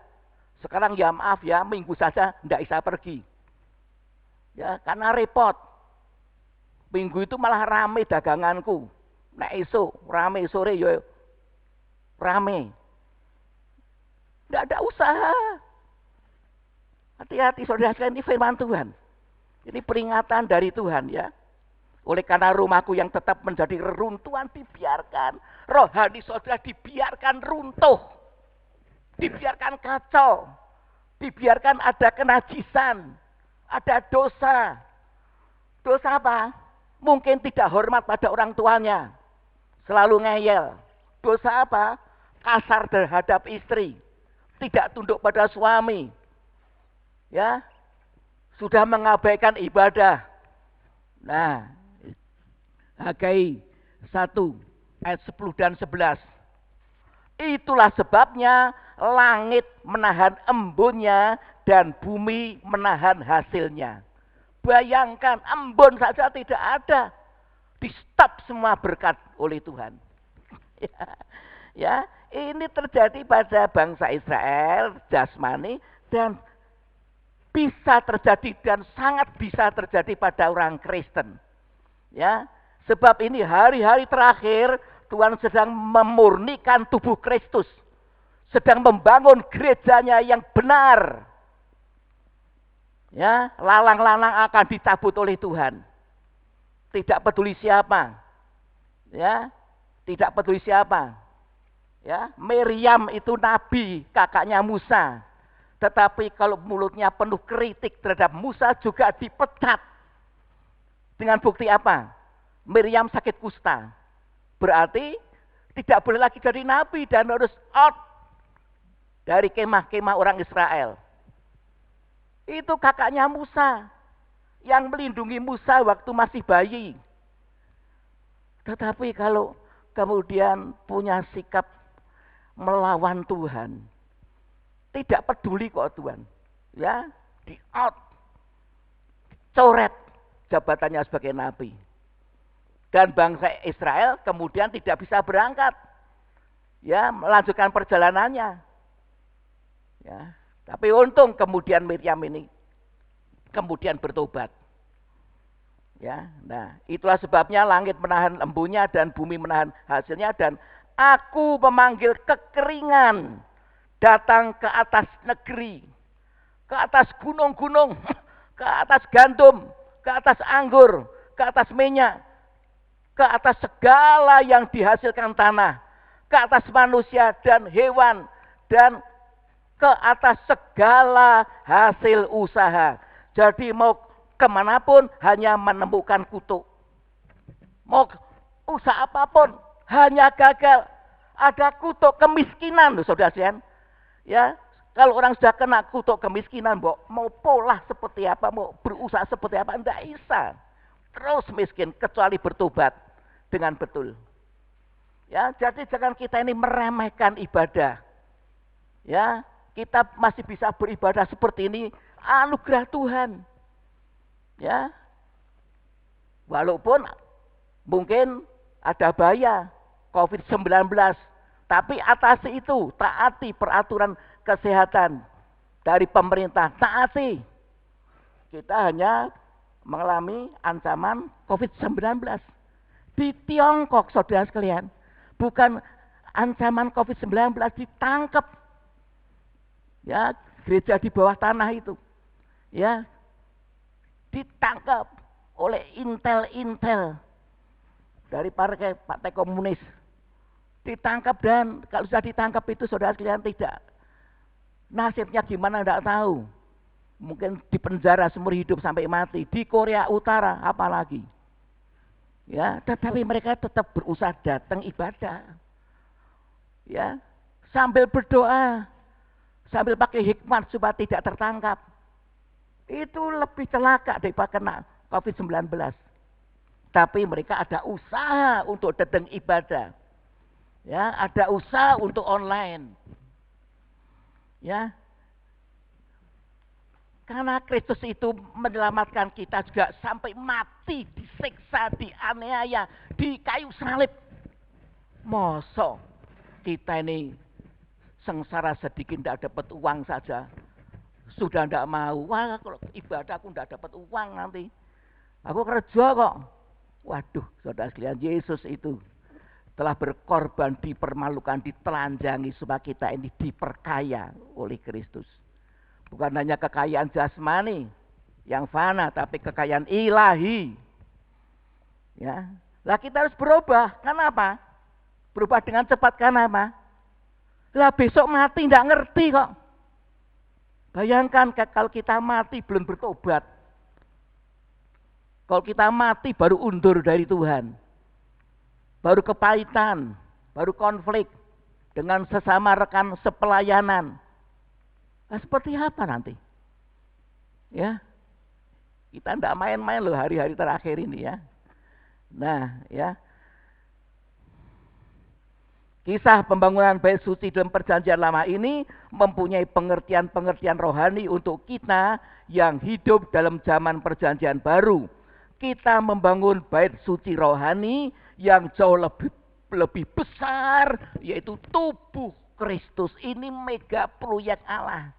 Sekarang ya maaf ya, minggu saja tidak bisa pergi. Ya, karena repot. Minggu itu malah rame daganganku. Nah esok rame, sore yo rame. Tidak ada usaha. Hati-hati saudara sekalian, ini firman Tuhan. Ini peringatan dari Tuhan ya. Oleh karena rumahku yang tetap menjadi reruntuhan dibiarkan. Rohani saudara dibiarkan runtuh. Dibiarkan kacau. Dibiarkan ada kenajisan. Ada dosa. Dosa apa? Mungkin tidak hormat pada orang tuanya. Selalu ngeyel. Dosa apa? Kasar terhadap istri. Tidak tunduk pada suami. Ya. Sudah mengabaikan ibadah. Nah. Hagai 1 ayat 10 dan 11. Itulah sebabnya langit menahan embunnya dan bumi menahan hasilnya. Bayangkan, embun saja tidak ada. Di stop semua berkat oleh Tuhan. Ya, ini terjadi pada bangsa Israel, jasmani, dan bisa terjadi dan sangat bisa terjadi pada orang Kristen. Ya, sebab ini hari-hari terakhir Tuhan sedang memurnikan tubuh Kristus, sedang membangun gerejanya yang benar. Ya, lalang-lalang akan dicabut oleh Tuhan. Tidak peduli siapa. Ya, tidak peduli siapa. Ya, Miriam itu nabi, kakaknya Musa. Tetapi kalau mulutnya penuh kritik terhadap Musa juga dipecat. Dengan bukti apa? Miriam sakit kusta. Berarti tidak boleh lagi jadi nabi dan harus out dari kemah-kemah orang Israel. Itu kakaknya Musa yang melindungi Musa waktu masih bayi. Tetapi kalau kemudian punya sikap melawan Tuhan, tidak peduli kok Tuhan, ya, di out, coret jabatannya sebagai nabi. Dan bangsa Israel kemudian tidak bisa berangkat, ya, melanjutkan perjalanannya. Ya, tapi untung kemudian Miriam ini kemudian bertobat. Ya, nah, itulah sebabnya langit menahan embunnya dan bumi menahan hasilnya, dan aku memanggil kekeringan datang ke atas negeri, ke atas gunung-gunung, ke atas gandum, ke atas anggur, ke atas minyak, ke atas segala yang dihasilkan tanah, ke atas manusia dan hewan, dan ke atas segala hasil usaha. Jadi mau kemanapun hanya menemukan kutuk. Mau usaha apapun hanya gagal. Ada kutuk kemiskinan loh saudara sekalian. Ya, kalau orang sudah kena kutuk kemiskinan, mau pola seperti apa, mau berusaha seperti apa, tidak bisa. Terus miskin kecuali bertobat dengan betul. Ya, jadi jangan kita ini meremehkan ibadah. Ya, kita masih bisa beribadah seperti ini, anugerah Tuhan. Ya, walaupun mungkin ada bahaya COVID-19, tapi atasi itu, taati peraturan kesehatan dari pemerintah, taati. Kita hanya mengalami ancaman COVID-19 di Tiongkok, saudara sekalian. Bukan ancaman COVID-19, ditangkap. Ya, gereja di bawah tanah itu. Ya, ditangkap oleh intel-intel dari partai komunis. Ditangkap, dan kalau sudah ditangkap itu saudara sekalian tidak. Nasibnya gimana tidak tahu. Mungkin dipenjara seumur hidup sampai mati. Di Korea Utara apalagi. Ya, tetapi mereka tetap berusaha datang ibadah. Ya, sambil berdoa, sambil pakai hikmat supaya tidak tertangkap. Itu lebih celaka daripada kena COVID-19. Tapi mereka ada usaha untuk datang ibadah. Ya, ada usaha untuk online. Ya. Karena Kristus itu menyelamatkan kita juga sampai mati, disiksa, dianiaya, di kayu salib. Mosok kita ini sengsara sedikit tidak dapat uang saja, sudah tidak mau. Wah, kalau ibadah aku tidak dapat uang nanti. Aku kerja kok. Waduh, saudara sekalian, Yesus itu telah berkorban, dipermalukan, ditelanjangi supaya kita ini diperkaya oleh Kristus. Bukan hanya kekayaan jasmani yang fana, tapi kekayaan ilahi. Ya, lah kita harus berubah. Kenapa? Berubah dengan cepat kenapa? Lah besok mati tidak ngerti kok. Bayangkan kalau kita mati belum bertobat. Kalau kita mati baru undur dari Tuhan. Baru kepahitan, baru konflik dengan sesama rekan sepelayanan. Nah, seperti apa nanti? Ya, kita tidak main-main loh hari-hari terakhir ini ya. Nah, ya. Kisah pembangunan bait suci dalam perjanjian lama ini mempunyai pengertian-pengertian rohani untuk kita yang hidup dalam zaman perjanjian baru. Kita membangun bait suci rohani yang jauh lebih besar, yaitu tubuh Kristus. Ini mega proyek Allah.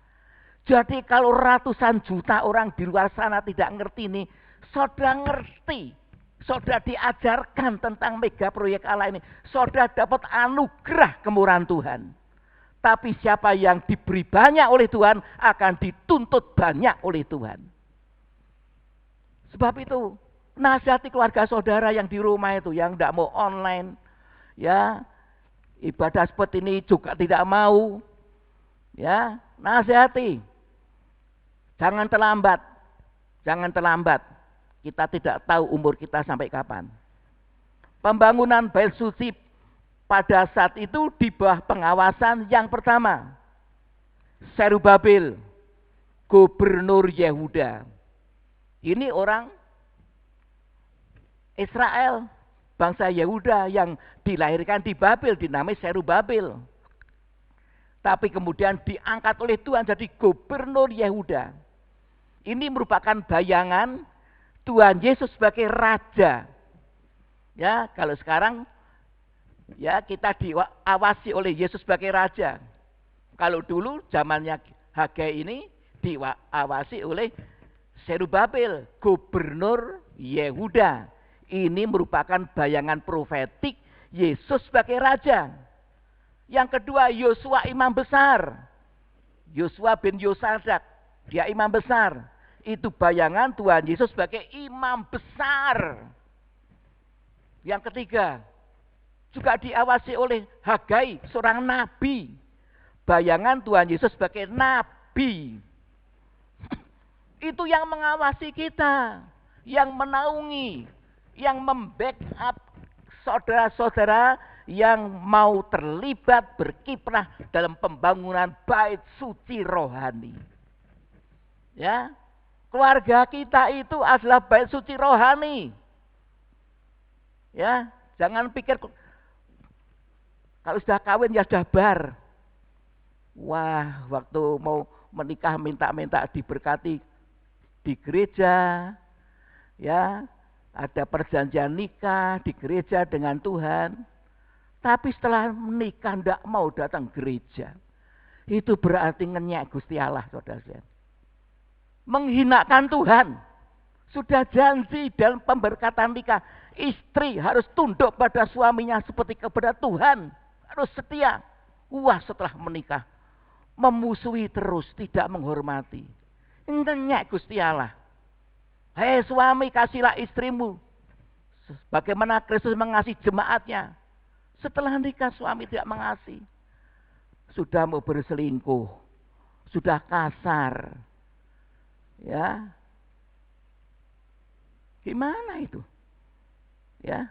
Jadi kalau ratusan juta orang di luar sana tidak ngerti ini, saudara ngerti. Saudara diajarkan tentang mega proyek Allah ini. Saudara dapat anugerah kemurahan Tuhan. Tapi siapa yang diberi banyak oleh Tuhan akan dituntut banyak oleh Tuhan. Sebab itu nasihati keluarga saudara yang di rumah itu, yang tidak mau online, ya ibadah seperti ini juga tidak mau, ya nasihati. Jangan terlambat, jangan terlambat. Kita tidak tahu umur kita sampai kapan. Pembangunan bait suci pada saat itu di bawah pengawasan yang pertama, Zerubabel, gubernur Yehuda. Ini orang Israel, bangsa Yehuda yang dilahirkan di Babel, dinamai Zerubabel. Tapi kemudian diangkat oleh Tuhan jadi gubernur Yehuda. Ini merupakan bayangan Tuhan Yesus sebagai raja. Ya, kalau sekarang ya kita diawasi oleh Yesus sebagai raja. Kalau dulu zamannya Hagai ini diawasi oleh Zerubabel, gubernur Yehuda. Ini merupakan bayangan profetik Yesus sebagai raja. Yang kedua, Yosua imam besar. Yosua bin Yosadak, dia imam besar. Itu bayangan Tuhan Yesus sebagai imam besar. Yang ketiga, juga diawasi oleh Hagai, seorang nabi. Bayangan Tuhan Yesus sebagai nabi. Itu yang mengawasi kita, yang menaungi, yang membackup saudara-saudara yang mau terlibat berkiprah dalam pembangunan bait suci rohani. Ya, keluarga kita itu adalah bait suci rohani. Ya, jangan pikir kalau sudah kawin ya sudah bar. Wah, waktu mau menikah minta-minta diberkati di gereja. Ya, ada perjanjian nikah di gereja dengan Tuhan. Tapi setelah menikah tidak mau datang gereja. Itu berarti ngenyek Gusti Allah, saudara-saudara. Menghinakan Tuhan. Sudah janji dalam pemberkatan nikah, istri harus tunduk pada suaminya seperti kepada Tuhan, harus setia. Wah, setelah menikah memusuhi terus, tidak menghormati. Ngenyek Gusti Allah. Hei suami, kasihlah istrimu bagaimana Kristus mengasihi jemaatnya. Setelah nikah suami tidak mengasihi, sudah mau berselingkuh, sudah kasar. Ya, gimana itu? Ya,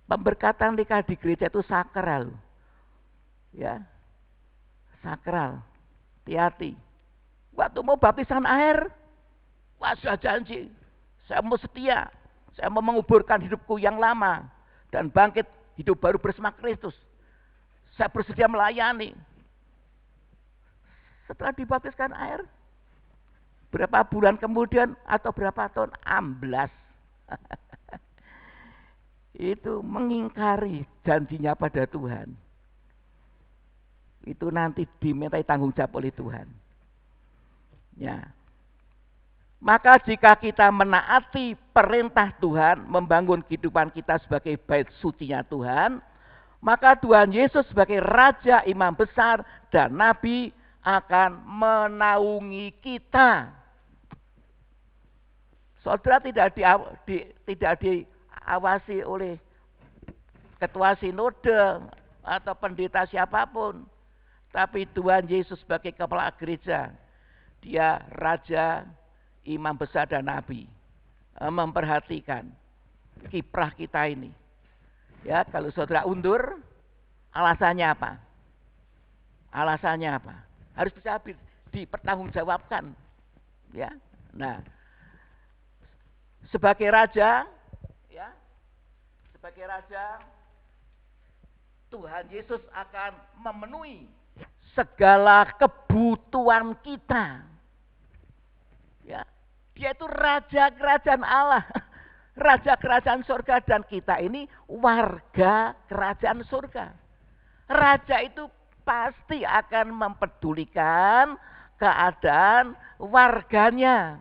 pemberkatan nikah di gereja itu sakral. Ya, sakral. Hati-hati. Waktu mau baptisan air, wah sudah janji, saya mau setia, saya mau menguburkan hidupku yang lama dan bangkit hidup baru bersama Kristus. Saya bersedia melayani. Setelah dibaptiskan air, berapa bulan kemudian atau berapa tahun, amblas. Itu mengingkari janjinya pada Tuhan. Itu nanti dimintai tanggung jawab oleh Tuhan. Ya. Maka jika kita menaati perintah Tuhan, membangun kehidupan kita sebagai bait sucinya Tuhan, maka Tuhan Yesus sebagai Raja, Imam Besar, dan Nabi akan menaungi kita. Saudara tidak diawasi oleh ketua sinode atau pendeta siapapun. Tapi Tuhan Yesus sebagai kepala gereja, dia Raja, Imam Besar, dan Nabi. Memperhatikan kiprah kita ini. Ya, kalau saudara undur, alasannya apa? Alasannya apa? Harus bisa dipertanggungjawabkan. Ya, nah, sebagai raja, ya, sebagai Raja, Tuhan Yesus akan memenuhi segala kebutuhan kita. Ya, Dia itu Raja Kerajaan Allah, Raja Kerajaan surga, dan kita ini warga Kerajaan surga. Raja itu pasti akan mempedulikan keadaan warganya.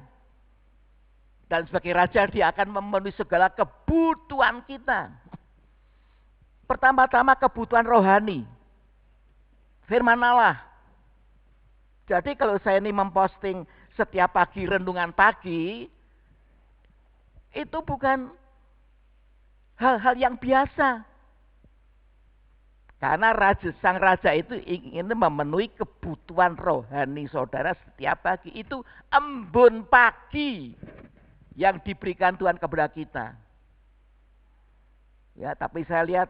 Dan sebagai Raja Dia akan memenuhi segala kebutuhan kita. Pertama-tama kebutuhan rohani. Firman Allah. Jadi kalau saya ini memposting setiap pagi renungan pagi, itu bukan hal-hal yang biasa. Karena sang raja itu ingin memenuhi kebutuhan rohani saudara setiap pagi. Itu embun pagi yang diberikan Tuhan kepada kita. Ya, tapi saya lihat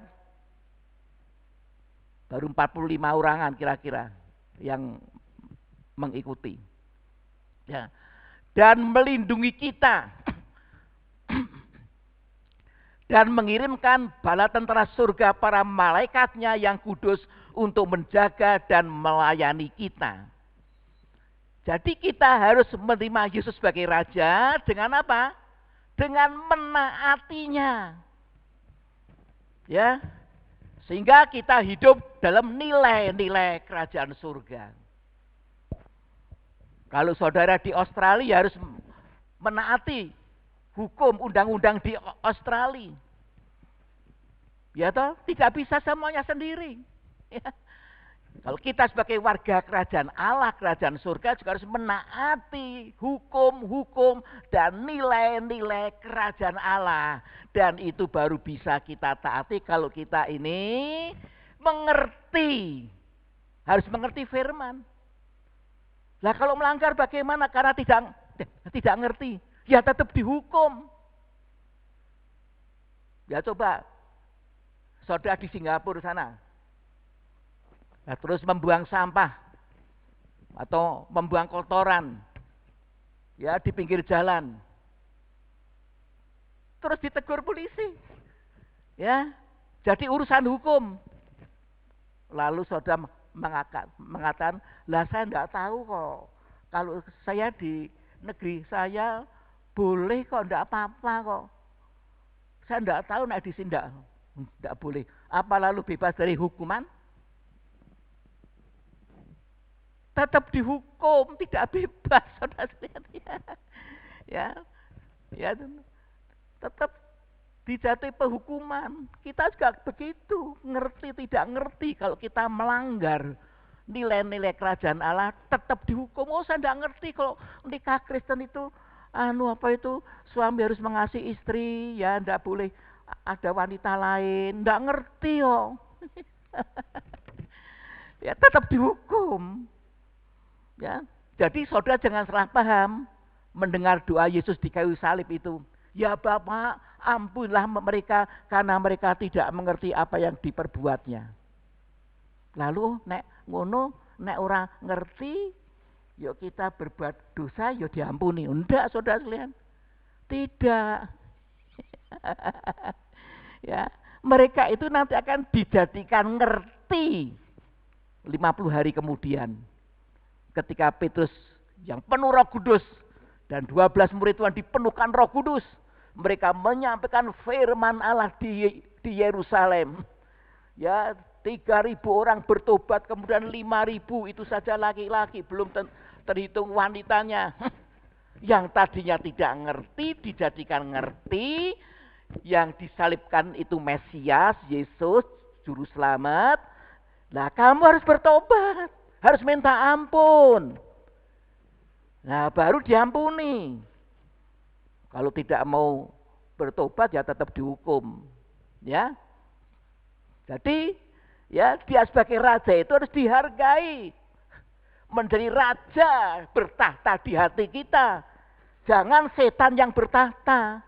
baru 45 orangan kira-kira yang mengikuti. Ya. Dan melindungi kita. Dan mengirimkan bala tentara surga para malaikatnya yang kudus untuk menjaga dan melayani kita. Jadi kita harus menerima Yesus sebagai Raja dengan apa? Dengan menaatinya. Ya. Sehingga kita hidup dalam nilai-nilai kerajaan surga. Kalau saudara di Australia harus menaati hukum undang-undang di Australia. Ya toh, tidak bisa semuanya sendiri. Ya. Kalau kita sebagai warga kerajaan Allah, kerajaan surga juga harus menaati hukum-hukum dan nilai-nilai kerajaan Allah. Dan itu baru bisa kita taati kalau kita ini mengerti. Harus mengerti firman. Lah kalau melanggar bagaimana? Karena tidak ngerti. Ya tetap dihukum. Ya coba. Saudara di Singapura sana. Nah, terus membuang sampah atau membuang kotoran ya di pinggir jalan, terus ditegur polisi, ya jadi urusan hukum. Lalu saudara mengatakan, lah saya tidak tahu kok, kalau saya di negeri saya boleh kok, tidak apa-apa kok. Saya tidak tahu, di sini tidak boleh. Apa lalu bebas dari hukuman? Tetap dihukum, tidak bebas, saudara lihat ya. Ya, tetap dijatuhi penghukuman. Kita juga begitu, ngerti tidak ngerti, kalau kita melanggar nilai-nilai kerajaan Allah tetap dihukum. Oh, saya tidak ngerti kalau nikah Kristen itu suami harus mengasihi istri, ya tidak boleh ada wanita lain, tidak ngerti oh. Ya tetap dihukum. Ya, jadi saudara jangan salah paham mendengar doa Yesus di kayu salib itu. Ya Bapa, ampunlah mereka karena mereka tidak mengerti apa yang diperbuatnya. Lalu nek ngono, nek ora ngerti, yuk kita berbuat dosa, yuk diampuni. Enggak, saudara sekalian. Tidak. Ya, mereka itu nanti akan dijadikan ngerti 50 hari kemudian. Ketika Petrus yang penuh Roh Kudus dan 12 murid Tuhan dipenuhkan Roh Kudus, mereka menyampaikan firman Allah di Yerusalem. Ya, 3.000 orang bertobat, kemudian 5.000 itu saja laki-laki, belum terhitung wanitanya. Yang tadinya tidak ngerti dijadikan ngerti, yang disalibkan itu Mesias, Yesus, juru selamat. Nah, kamu harus bertobat. Harus minta ampun. Nah, baru diampuni. Kalau tidak mau bertobat ya tetap dihukum. Ya. Jadi, ya dia sebagai raja itu harus dihargai. Menjadi raja bertahta di hati kita. Jangan setan yang bertahta.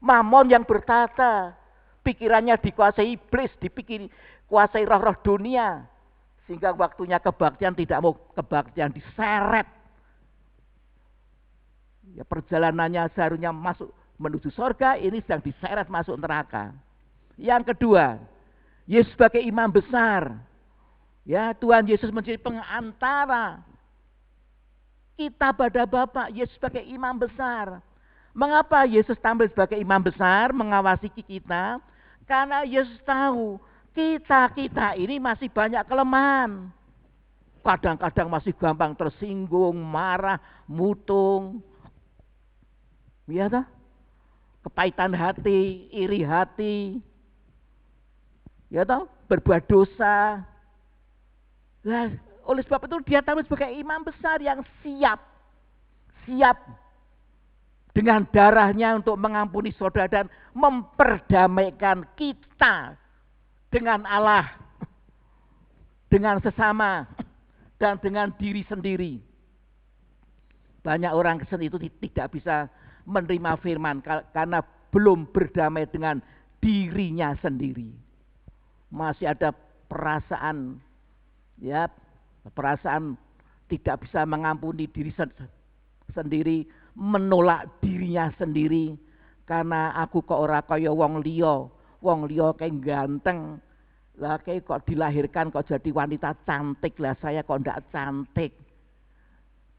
Mamon yang bertahta. Pikirannya dikuasai iblis, dikuasai roh-roh dunia. Sehingga waktunya kebaktian tidak mau kebaktian, diseret. Ya, perjalanannya seharusnya masuk menuju surga, ini sedang diseret masuk neraka. Yang kedua, Yesus sebagai imam besar. Ya, Tuhan Yesus menjadi pengantara kita pada Bapa. Yesus sebagai imam besar. Mengapa Yesus tampil sebagai imam besar mengawasi kita? Karena Yesus tahu kita ini masih banyak kelemahan. Kadang-kadang masih gampang tersinggung, marah, mutung. Ya toh? Kepahitan hati, iri hati. Ya toh? Berbuat dosa. Nah, oleh sebab itu dia tampil sebagai imam besar yang siap dengan darahnya untuk mengampuni saudara dan memperdamaikan kita dengan Allah, dengan sesama, dan dengan diri sendiri. Banyak orang Kristen itu tidak bisa menerima firman karena belum berdamai dengan dirinya sendiri. Masih ada perasaan, ya, perasaan tidak bisa mengampuni diri sendiri, menolak dirinya sendiri. Karena aku kok ora kaya wong liya kayak ganteng. Lah kayak kok dilahirkan kok jadi wanita cantik, lah saya kok ndak cantik.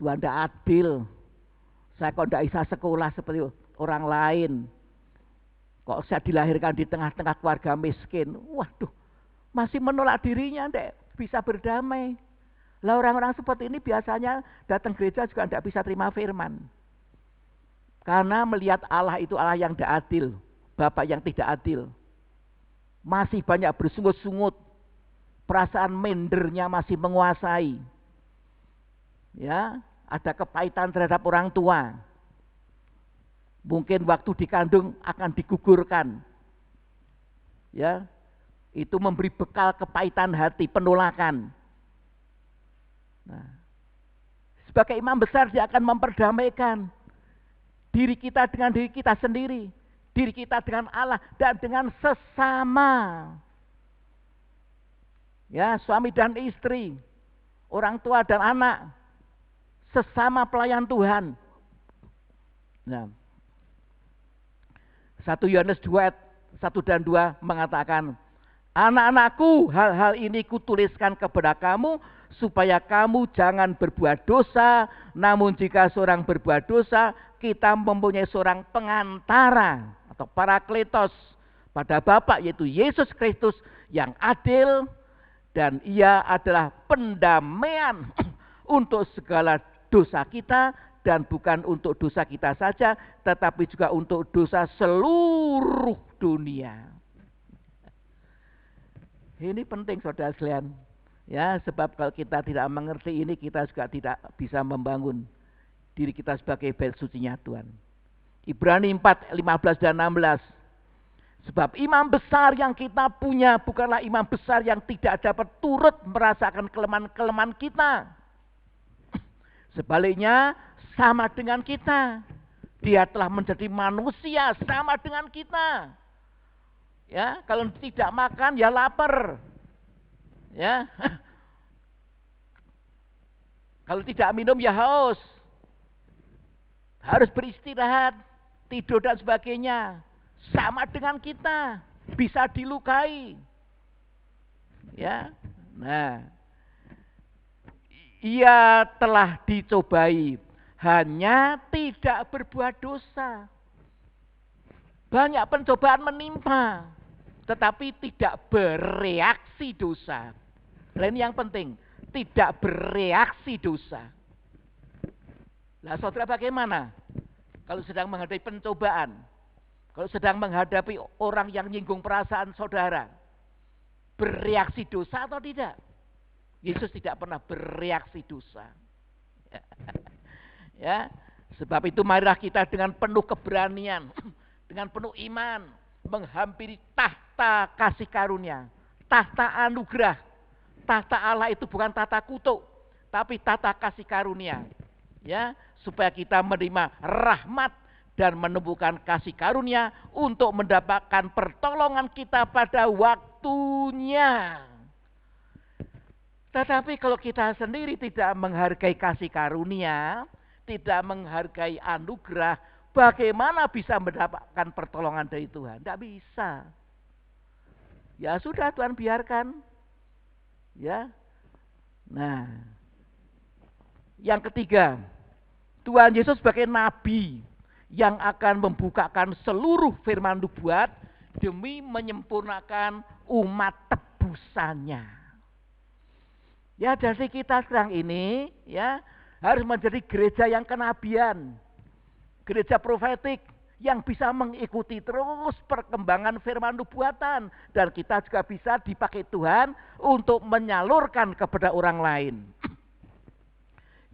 Tuhan ndak adil. Saya kok ndak bisa sekolah seperti orang lain. Kok saya dilahirkan di tengah-tengah keluarga miskin. Waduh, masih menolak dirinya, ndak bisa berdamai. Lah orang-orang seperti ini biasanya datang gereja juga ndak bisa terima firman. Karena melihat Allah itu Allah yang tidak adil, Bapa yang tidak adil. Masih banyak bersungut-sungut, perasaan mendernya masih menguasai. Ya, ada kepahitan terhadap orang tua. Mungkin waktu dikandung akan digugurkan. Ya, itu memberi bekal kepahitan hati, penolakan. Nah, sebagai imam besar dia akan memperdamaikan diri kita dengan diri kita sendiri, diri kita dengan Allah dan dengan sesama. Ya, suami dan istri, orang tua dan anak, sesama pelayan Tuhan. Nah, 1 Yohanes 2 ayat 1 dan 2 mengatakan, anak-anakku, hal-hal ini kutuliskan kepada kamu supaya kamu jangan berbuat dosa. Namun jika seorang berbuat dosa, kita mempunyai seorang pengantara atau parakletos pada Bapa, yaitu Yesus Kristus yang adil, dan ia adalah pendamaian untuk segala dosa kita, dan bukan untuk dosa kita saja, tetapi juga untuk dosa seluruh dunia. Ini penting saudara sekalian. Ya, sebab kalau kita tidak mengerti ini, kita juga tidak bisa membangun diri kita sebagai bait sucinya Tuhan. Ibrani 4, 15 dan 16. Sebab imam besar yang kita punya bukanlah imam besar yang tidak dapat turut merasakan kelemahan-kelemahan kita. Sebaliknya, sama dengan kita. Dia telah menjadi manusia sama dengan kita. Ya, kalau tidak makan ya lapar. Ya. Kalau tidak minum ya haus. Harus beristirahat, tidur dan sebagainya. Sama dengan kita, bisa dilukai. Ya. Nah, ia telah dicobai, hanya tidak berbuat dosa. Banyak pencobaan menimpa, tetapi tidak bereaksi dosa. Ini yang penting, tidak bereaksi dosa. Nah, saudara bagaimana? Kalau sedang menghadapi pencobaan, kalau sedang menghadapi orang yang nyinggung perasaan saudara, bereaksi dosa atau tidak? Yesus tidak pernah bereaksi dosa. Ya, sebab itu marilah kita dengan penuh keberanian, dengan penuh iman, menghampiri tahta kasih karunia, tahta anugerah. Tahta Allah itu bukan tahta kutuk, tapi tahta kasih karunia. Ya, supaya kita menerima rahmat dan menemukan kasih karunia untuk mendapatkan pertolongan kita pada waktunya. Tetapi kalau kita sendiri tidak menghargai kasih karunia, tidak menghargai anugerah, bagaimana bisa mendapatkan pertolongan dari Tuhan? Tidak bisa. Ya sudah, Tuhan biarkan. Ya. Nah, yang ketiga, Tuhan Yesus sebagai nabi yang akan membukakan seluruh firman nubuat demi menyempurnakan umat tebusannya. Ya, dari kita sekarang ini ya harus menjadi gereja yang kenabian, gereja profetik yang bisa mengikuti terus perkembangan firman nubuatan, dan kita juga bisa dipakai Tuhan untuk menyalurkan kepada orang lain.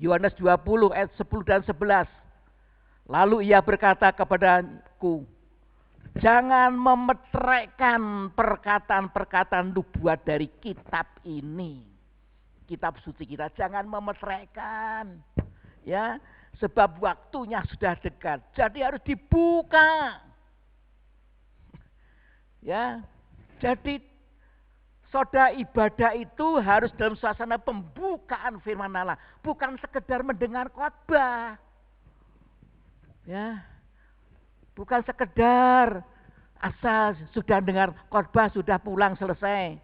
Yohanes 20 ayat 10 dan 11. Lalu ia berkata kepadaku, jangan memeteraikan perkataan-perkataan nubuat dari kitab ini. Kitab suci kita jangan memeteraikan. Ya, sebab waktunya sudah dekat. Jadi harus dibuka. Ya. Jadi saudara, ibadah itu harus dalam suasana pembukaan firman Allah, bukan sekedar mendengar khotbah. Ya. Bukan sekedar asal sudah dengar khotbah sudah pulang selesai.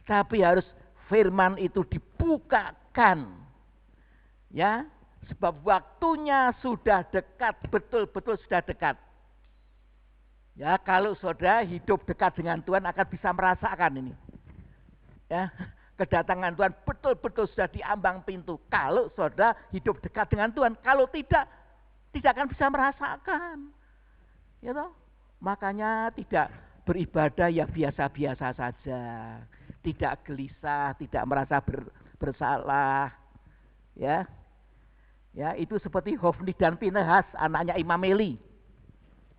Tapi harus firman itu dibukakan. Ya, sebab waktunya sudah dekat, betul-betul sudah dekat. Ya, kalau saudara hidup dekat dengan Tuhan akan bisa merasakan ini. Ya, kedatangan Tuhan betul-betul sudah di ambang pintu. Kalau saudara hidup dekat dengan Tuhan, kalau tidak akan bisa merasakan. Ya toh? Makanya tidak beribadah ya biasa-biasa saja. Tidak gelisah, tidak merasa bersalah. Ya. Ya, itu seperti Hofni dan Pinehas, anaknya Imam Eli.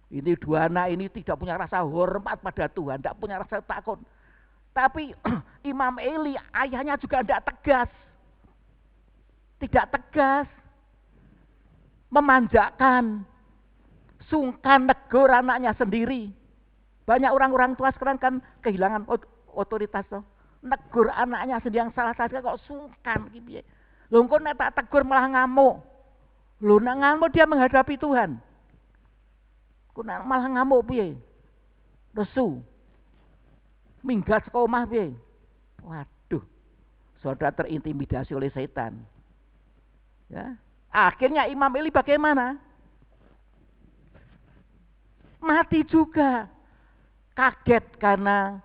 Ini dua anak ini tidak punya rasa hormat pada Tuhan, tidak punya rasa takut. Tapi Imam Eli, ayahnya juga tidak tegas. Tidak tegas. Memanjakan. Sungkan negur anaknya sendiri. Banyak orang-orang tua sekarang kan kehilangan otoritas. Negur anaknya sendiri yang salah-salah kok sungkan. Loh kok nek tak tegur malah ngamuk. Loh nek ngamuk dia menghadapi Tuhan. Kok malah ngamuk piye? Lesu. Minggat saka omah piye? Waduh. Saudara terintimidasi oleh setan. Ya. Akhirnya Imam Eli bagaimana? Mati juga. Kaget karena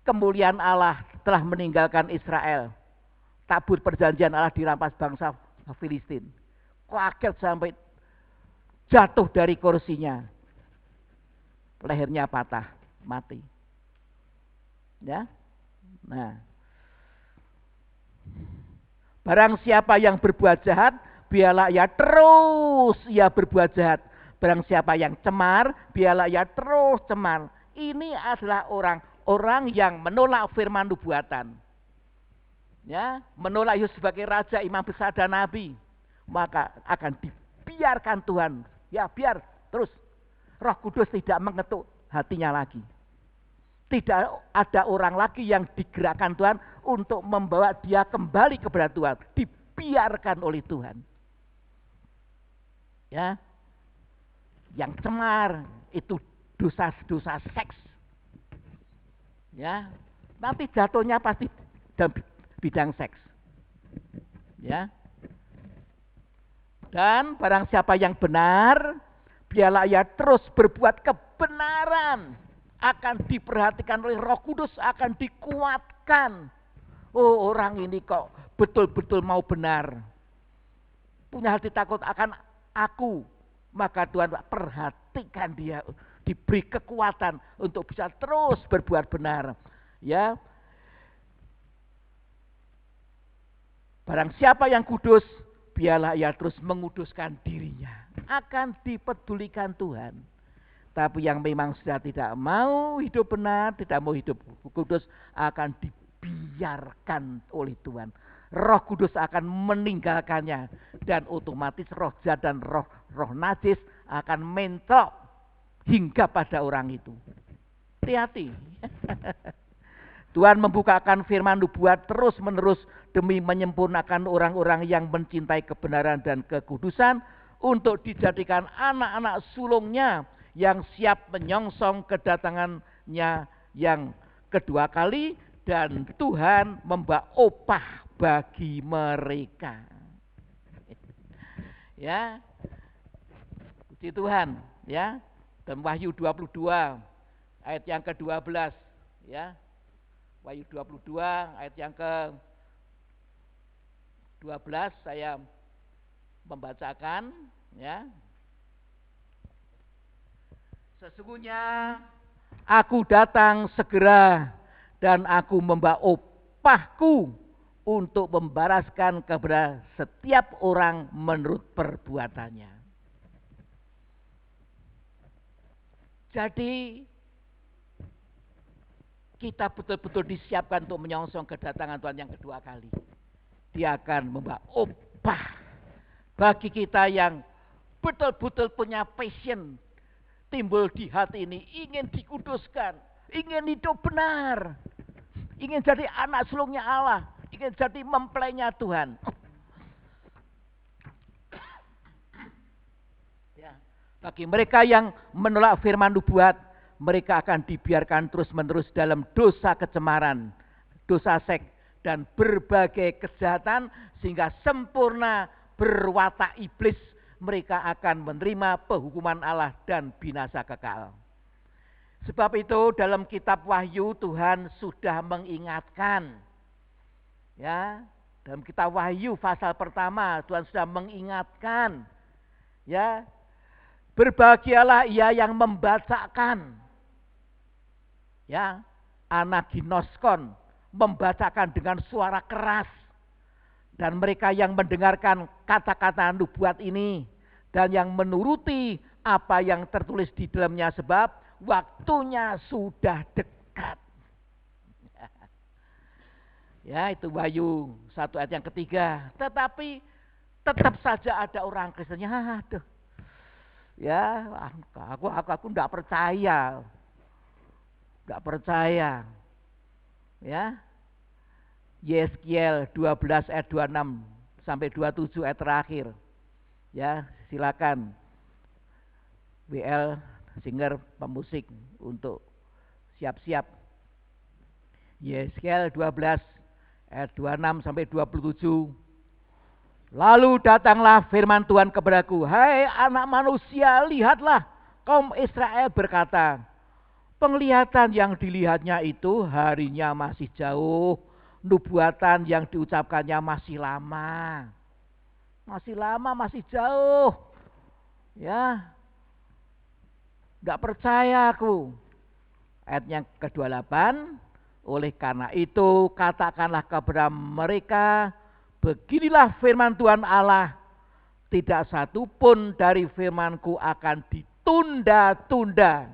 kemuliaan Allah telah meninggalkan Israel. Tabut perjanjian Allah dirampas bangsa Filistin. Kaget sampai jatuh dari kursinya. Lehernya patah, mati. Ya. Nah. Barang siapa yang berbuat jahat, biarlah ia terus ia berbuat jahat. Barang siapa yang cemar, biarlah ia terus cemar. Ini adalah orang-orang yang menolak firman nubuatan. Ya, menolak Yesus sebagai raja, imam besar dan nabi, maka akan dibiarkan Tuhan. Ya, biar terus. Roh Kudus tidak mengetuk hatinya lagi. Tidak ada orang lagi yang digerakkan Tuhan untuk membawa dia kembali kepada Tuhan. Dibiarkan oleh Tuhan. Ya. Yang cemar itu dosa-dosa seks. Ya. Nanti jatuhnya pasti dalam bidang seks. Ya. Dan barang siapa yang benar, biarlah ia terus berbuat kebenaran. Akan diperhatikan oleh Roh Kudus, akan dikuatkan. Oh, orang ini kok betul-betul mau benar. Punya hati takut akan aku. Maka Tuhan perhatikan dia, diberi kekuatan untuk bisa terus berbuat benar. Ya. Barang siapa yang kudus, biarlah ia terus menguduskan dirinya. Akan dipedulikan Tuhan. Tapi yang memang sudah tidak mau hidup benar, tidak mau hidup kudus, akan dibiarkan oleh Tuhan. Roh Kudus akan meninggalkannya. Dan otomatis roh jahat dan roh najis akan mentok hingga pada orang itu. Hati-hati. Tuhan membukakan firman nubuat terus menerus demi menyempurnakan orang-orang yang mencintai kebenaran dan kekudusan untuk dijadikan anak-anak sulungnya yang siap menyongsong kedatangan firman-Nya yang kedua kali, dan Tuhan membawa upah bagi mereka. Ya, puji Tuhan, ya. Dan Wahyu 22 ayat yang ke-12, ya. Wahyu 22 ayat yang ke-12 saya membacakan, ya. Sesungguhnya aku datang segera dan aku membawa upahku untuk membalaskan kepada setiap orang menurut perbuatannya. Jadi kita betul-betul disiapkan untuk menyongsong kedatangan Tuhan yang kedua kali. Dia akan membawa upah bagi kita yang betul-betul punya passion timbul di hati ini, ingin dikuduskan, ingin hidup benar, ingin jadi anak sulungnya Allah, ingin jadi mempelainya Tuhan. Bagi mereka yang menolak firman nubuat, mereka akan dibiarkan terus-menerus dalam dosa kecemaran, dosa seks, dan berbagai kejahatan, sehingga sempurna berwatak iblis. Mereka akan menerima penghukuman Allah dan binasa kekal. Sebab itu dalam kitab Wahyu Tuhan sudah mengingatkan. Ya, dalam kitab Wahyu pasal pertama Tuhan sudah mengingatkan. Ya, berbahagialah ia yang membacakan, ya, anaginoskon, membacakan dengan suara keras, dan mereka yang mendengarkan kata-kata nubuat ini dan yang menuruti apa yang tertulis di dalamnya, sebab waktunya sudah dekat. Ya, itu Wahyu 1 ayat yang ketiga. Tetapi tetap saja ada orang Kristen, aduh, ya, aku enggak percaya. Enggak percaya. Ya. Yeskiel 12 ayat 26 sampai 27 ayat terakhir. Ya, silakan WL singer pemusik untuk siap-siap. Yeskiel 12 ayat 26 sampai 27. Lalu datanglah firman Tuhan kepadaku, hai anak manusia, lihatlah kaum Israel berkata, penglihatan yang dilihatnya itu harinya masih jauh, nubuatan yang diucapkannya masih lama. Masih lama, masih jauh. Ya, enggak percaya aku. Ayat yang ke-28, oleh karena itu katakanlah kepada mereka, beginilah firman Tuhan Allah, tidak satu pun dari firmanku akan ditunda-tunda.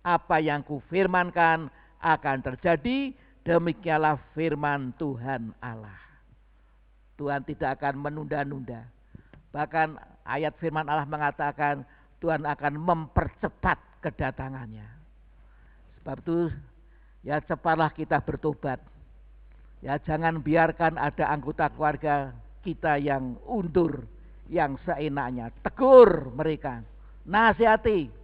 Apa yang kufirmankan akan terjadi, demikianlah firman Tuhan Allah. Tuhan tidak akan menunda-nunda. Bahkan ayat firman Allah mengatakan Tuhan akan mempercepat kedatangannya. Sebab itu, ya, cepatlah kita bertobat. Ya, jangan biarkan ada anggota keluarga kita yang undur, yang seenaknya. Tegur mereka, nasihati.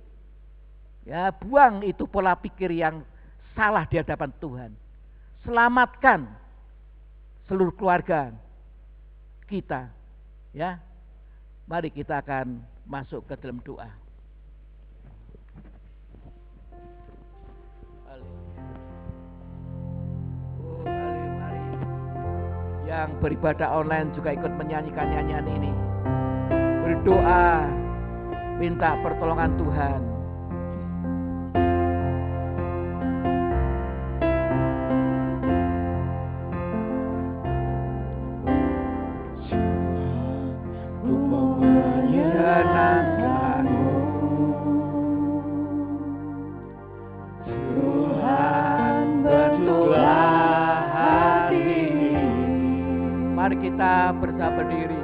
Ya, buang itu pola pikir yang salah di hadapan Tuhan. Selamatkan seluruh keluarga kita. Ya, mari kita akan masuk ke dalam doa. Yang beribadah online juga ikut menyanyikan nyanyian ini. Berdoa, minta pertolongan Tuhan. Mari kita bersama berdiri.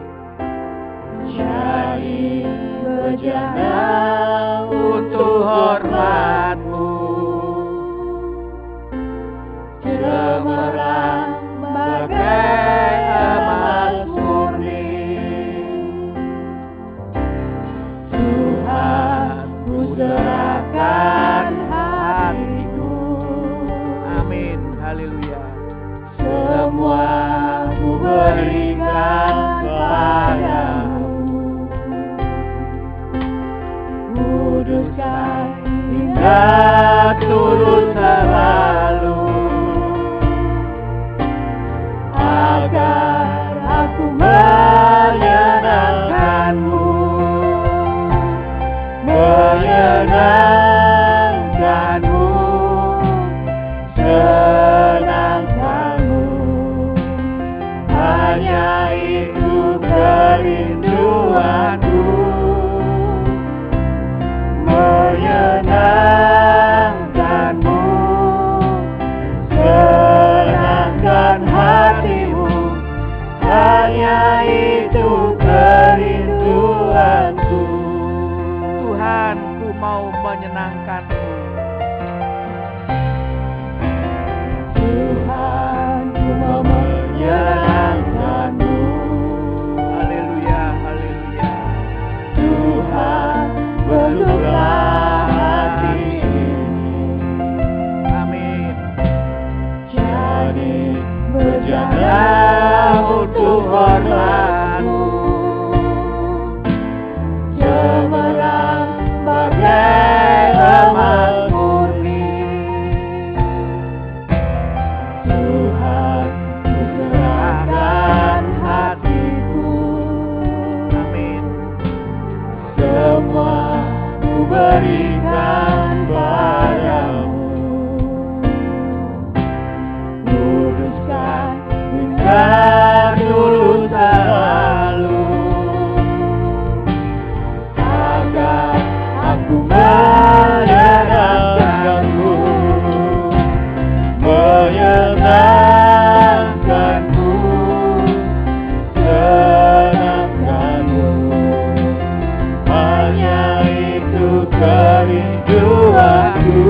Jadi berjalan untuk hormat-Mu, cemerlang bagai emas murni. Tuhan, ku serahkan hatiku. haleluya. Semua ku berikan padamu, kuduskan hingga turun selalu, agar aku menyenangkanmu, menyenangkanmu, senangkanmu. Hanya itu kerinduanku, menyenangkanmu, senangkan hatimu. Hanya itu kerinduanku. Tuhan, ku mau menyenangkanmu. Tuhan, ku mau menyenangkanmu. Haleluya, haleluya. Tuhan, bentuklah hati ini, Amin. jadi berjaya untuk hormat-Mu, cemerlang bagai emas murni. Tuhan, ku serahkan hatiku, Amin. semua ku berikan padamu, kuduskan hingga dulu selalu, agar aku menyenangkanmu, menyenangkanmu, senangkanmu. Hanya itu kerinduanku,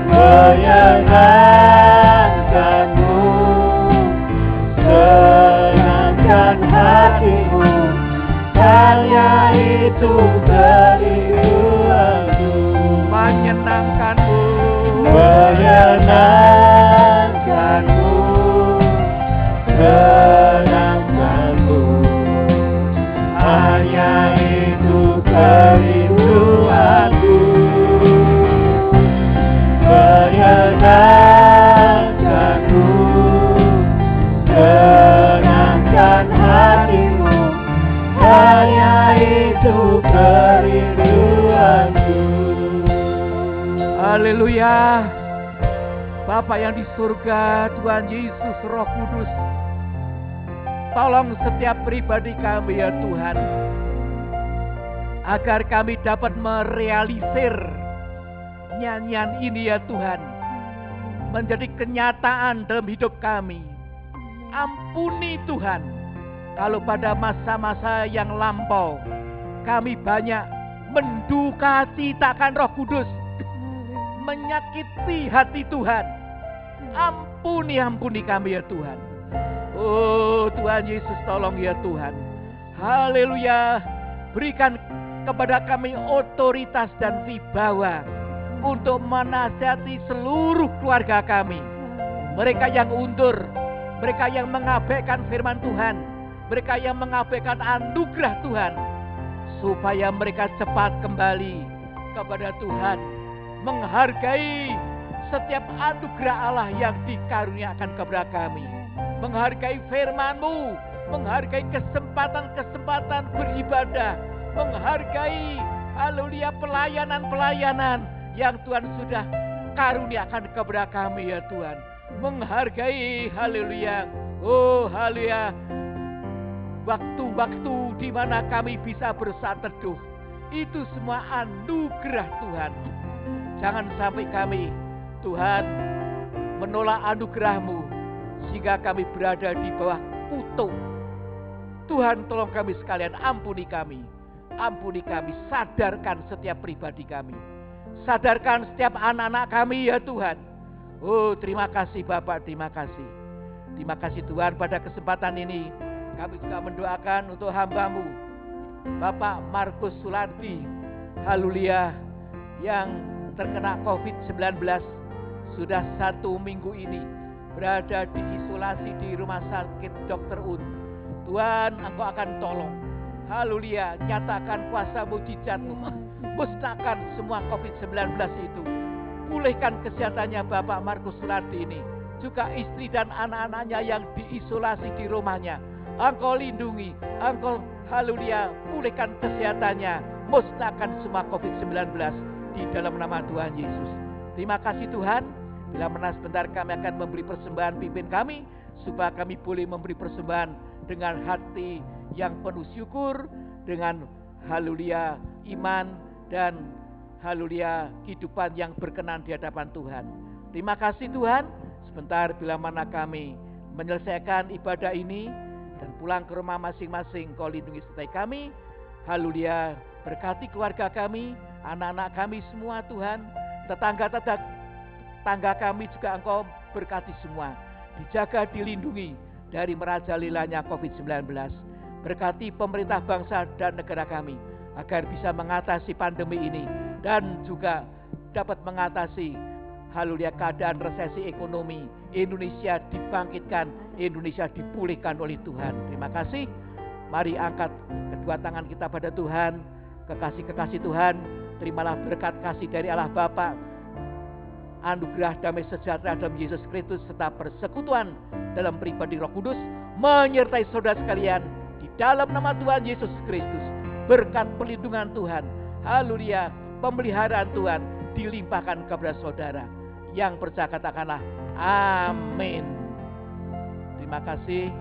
menyenangkanmu, senangkan hatimu. Hanya itu kerinduanku, Menyenangkanmu. menyenangkanmu, senangkanmu. Hanya itu kerinduanku, menyenangkanmu, senangkan hatimu. Hanya itu kerinduanku. Haleluya. Bapa yang di surga, Tuhan Yesus Roh Kudus, tolong setiap pribadi kami ya Tuhan, agar kami dapat merealisir nyanyian ini ya Tuhan, menjadi kenyataan dalam hidup kami. Ampuni Tuhan, kalau pada masa-masa yang lampau kami banyak mendukacitakan Roh Kudus, menyakiti hati Tuhan. Ampuni kami ya Tuhan. Oh Tuhan Yesus, tolong ya Tuhan. Haleluya. Berikan kepada kami otoritas dan wibawa untuk menasihati seluruh keluarga kami. Mereka yang undur, mereka yang mengabaikan firman Tuhan, mereka yang mengabaikan anugerah Tuhan, supaya mereka cepat kembali kepada Tuhan, menghargai setiap anugerah Allah yang dikaruniakan kepada kami, menghargai firman-Mu, menghargai kesempatan-kesempatan beribadah, menghargai haleluya pelayanan-pelayanan yang Tuhan sudah karuniakan kepada kami ya Tuhan, menghargai haleluya, oh haleluya, waktu-waktu di mana kami bisa bersatu teduh. Itu semua anugerah Tuhan. Jangan sampai kami Tuhan menolak anugerah-Mu sehingga kami berada di bawah kutuk. Tuhan, tolong kami sekalian, ampuni kami, sadarkan setiap pribadi kami, sadarkan setiap anak-anak kami ya Tuhan. Oh terima kasih Bapak, terima kasih Tuhan. Pada kesempatan ini kami juga mendoakan untuk hamba-Mu Bapak Markus Sulardi, haleluya, yang terkena COVID-19, sudah 1 minggu ini berada di isolasi di rumah sakit Dr. Un. Tuhan, Engkau akan tolong. Haleluya, nyatakan kuasa mujizat-Mu. Musnahkan semua COVID-19 itu. Pulihkan kesehatannya Bapak Markus Suradi ini. Juga istri dan anak-anaknya yang diisolasi di rumahnya. Engkau lindungi, Engkau haleluya, pulihkan kesehatannya. Musnahkan semua COVID-19 di dalam nama Tuhan Yesus. Terima kasih Tuhan. Bila mana sebentar kami akan memberi persembahan, pimpin kami supaya kami boleh memberi persembahan dengan hati yang penuh syukur, dengan haleluya iman dan haleluya kehidupan yang berkenan di hadapan Tuhan. Terima kasih Tuhan. Sebentar bila mana kami menyelesaikan ibadah ini dan pulang ke rumah masing-masing, Kau lindungi sertai kami. Haleluya, berkati keluarga kami, anak-anak kami semua Tuhan, tetangga kami juga Engkau berkati semua. Dijaga, dilindungi dari merajalelanya COVID-19. Berkati pemerintah bangsa dan negara kami agar bisa mengatasi pandemi ini dan juga dapat mengatasi haleluya keadaan resesi ekonomi. Indonesia dibangkitkan, Indonesia dipulihkan oleh Tuhan. Terima kasih. Mari angkat kedua tangan kita pada Tuhan. Kekasih-kekasih Tuhan, terimalah berkat kasih dari Allah Bapa, anugerah damai sejahtera dalam Yesus Kristus, serta persekutuan dalam pribadi Roh Kudus menyertai saudara sekalian di dalam nama Tuhan Yesus Kristus. Berkat perlindungan Tuhan, haleluya, pemeliharaan Tuhan dilimpahkan kepada saudara. Yang percaya katakanlah amin. Terima kasih.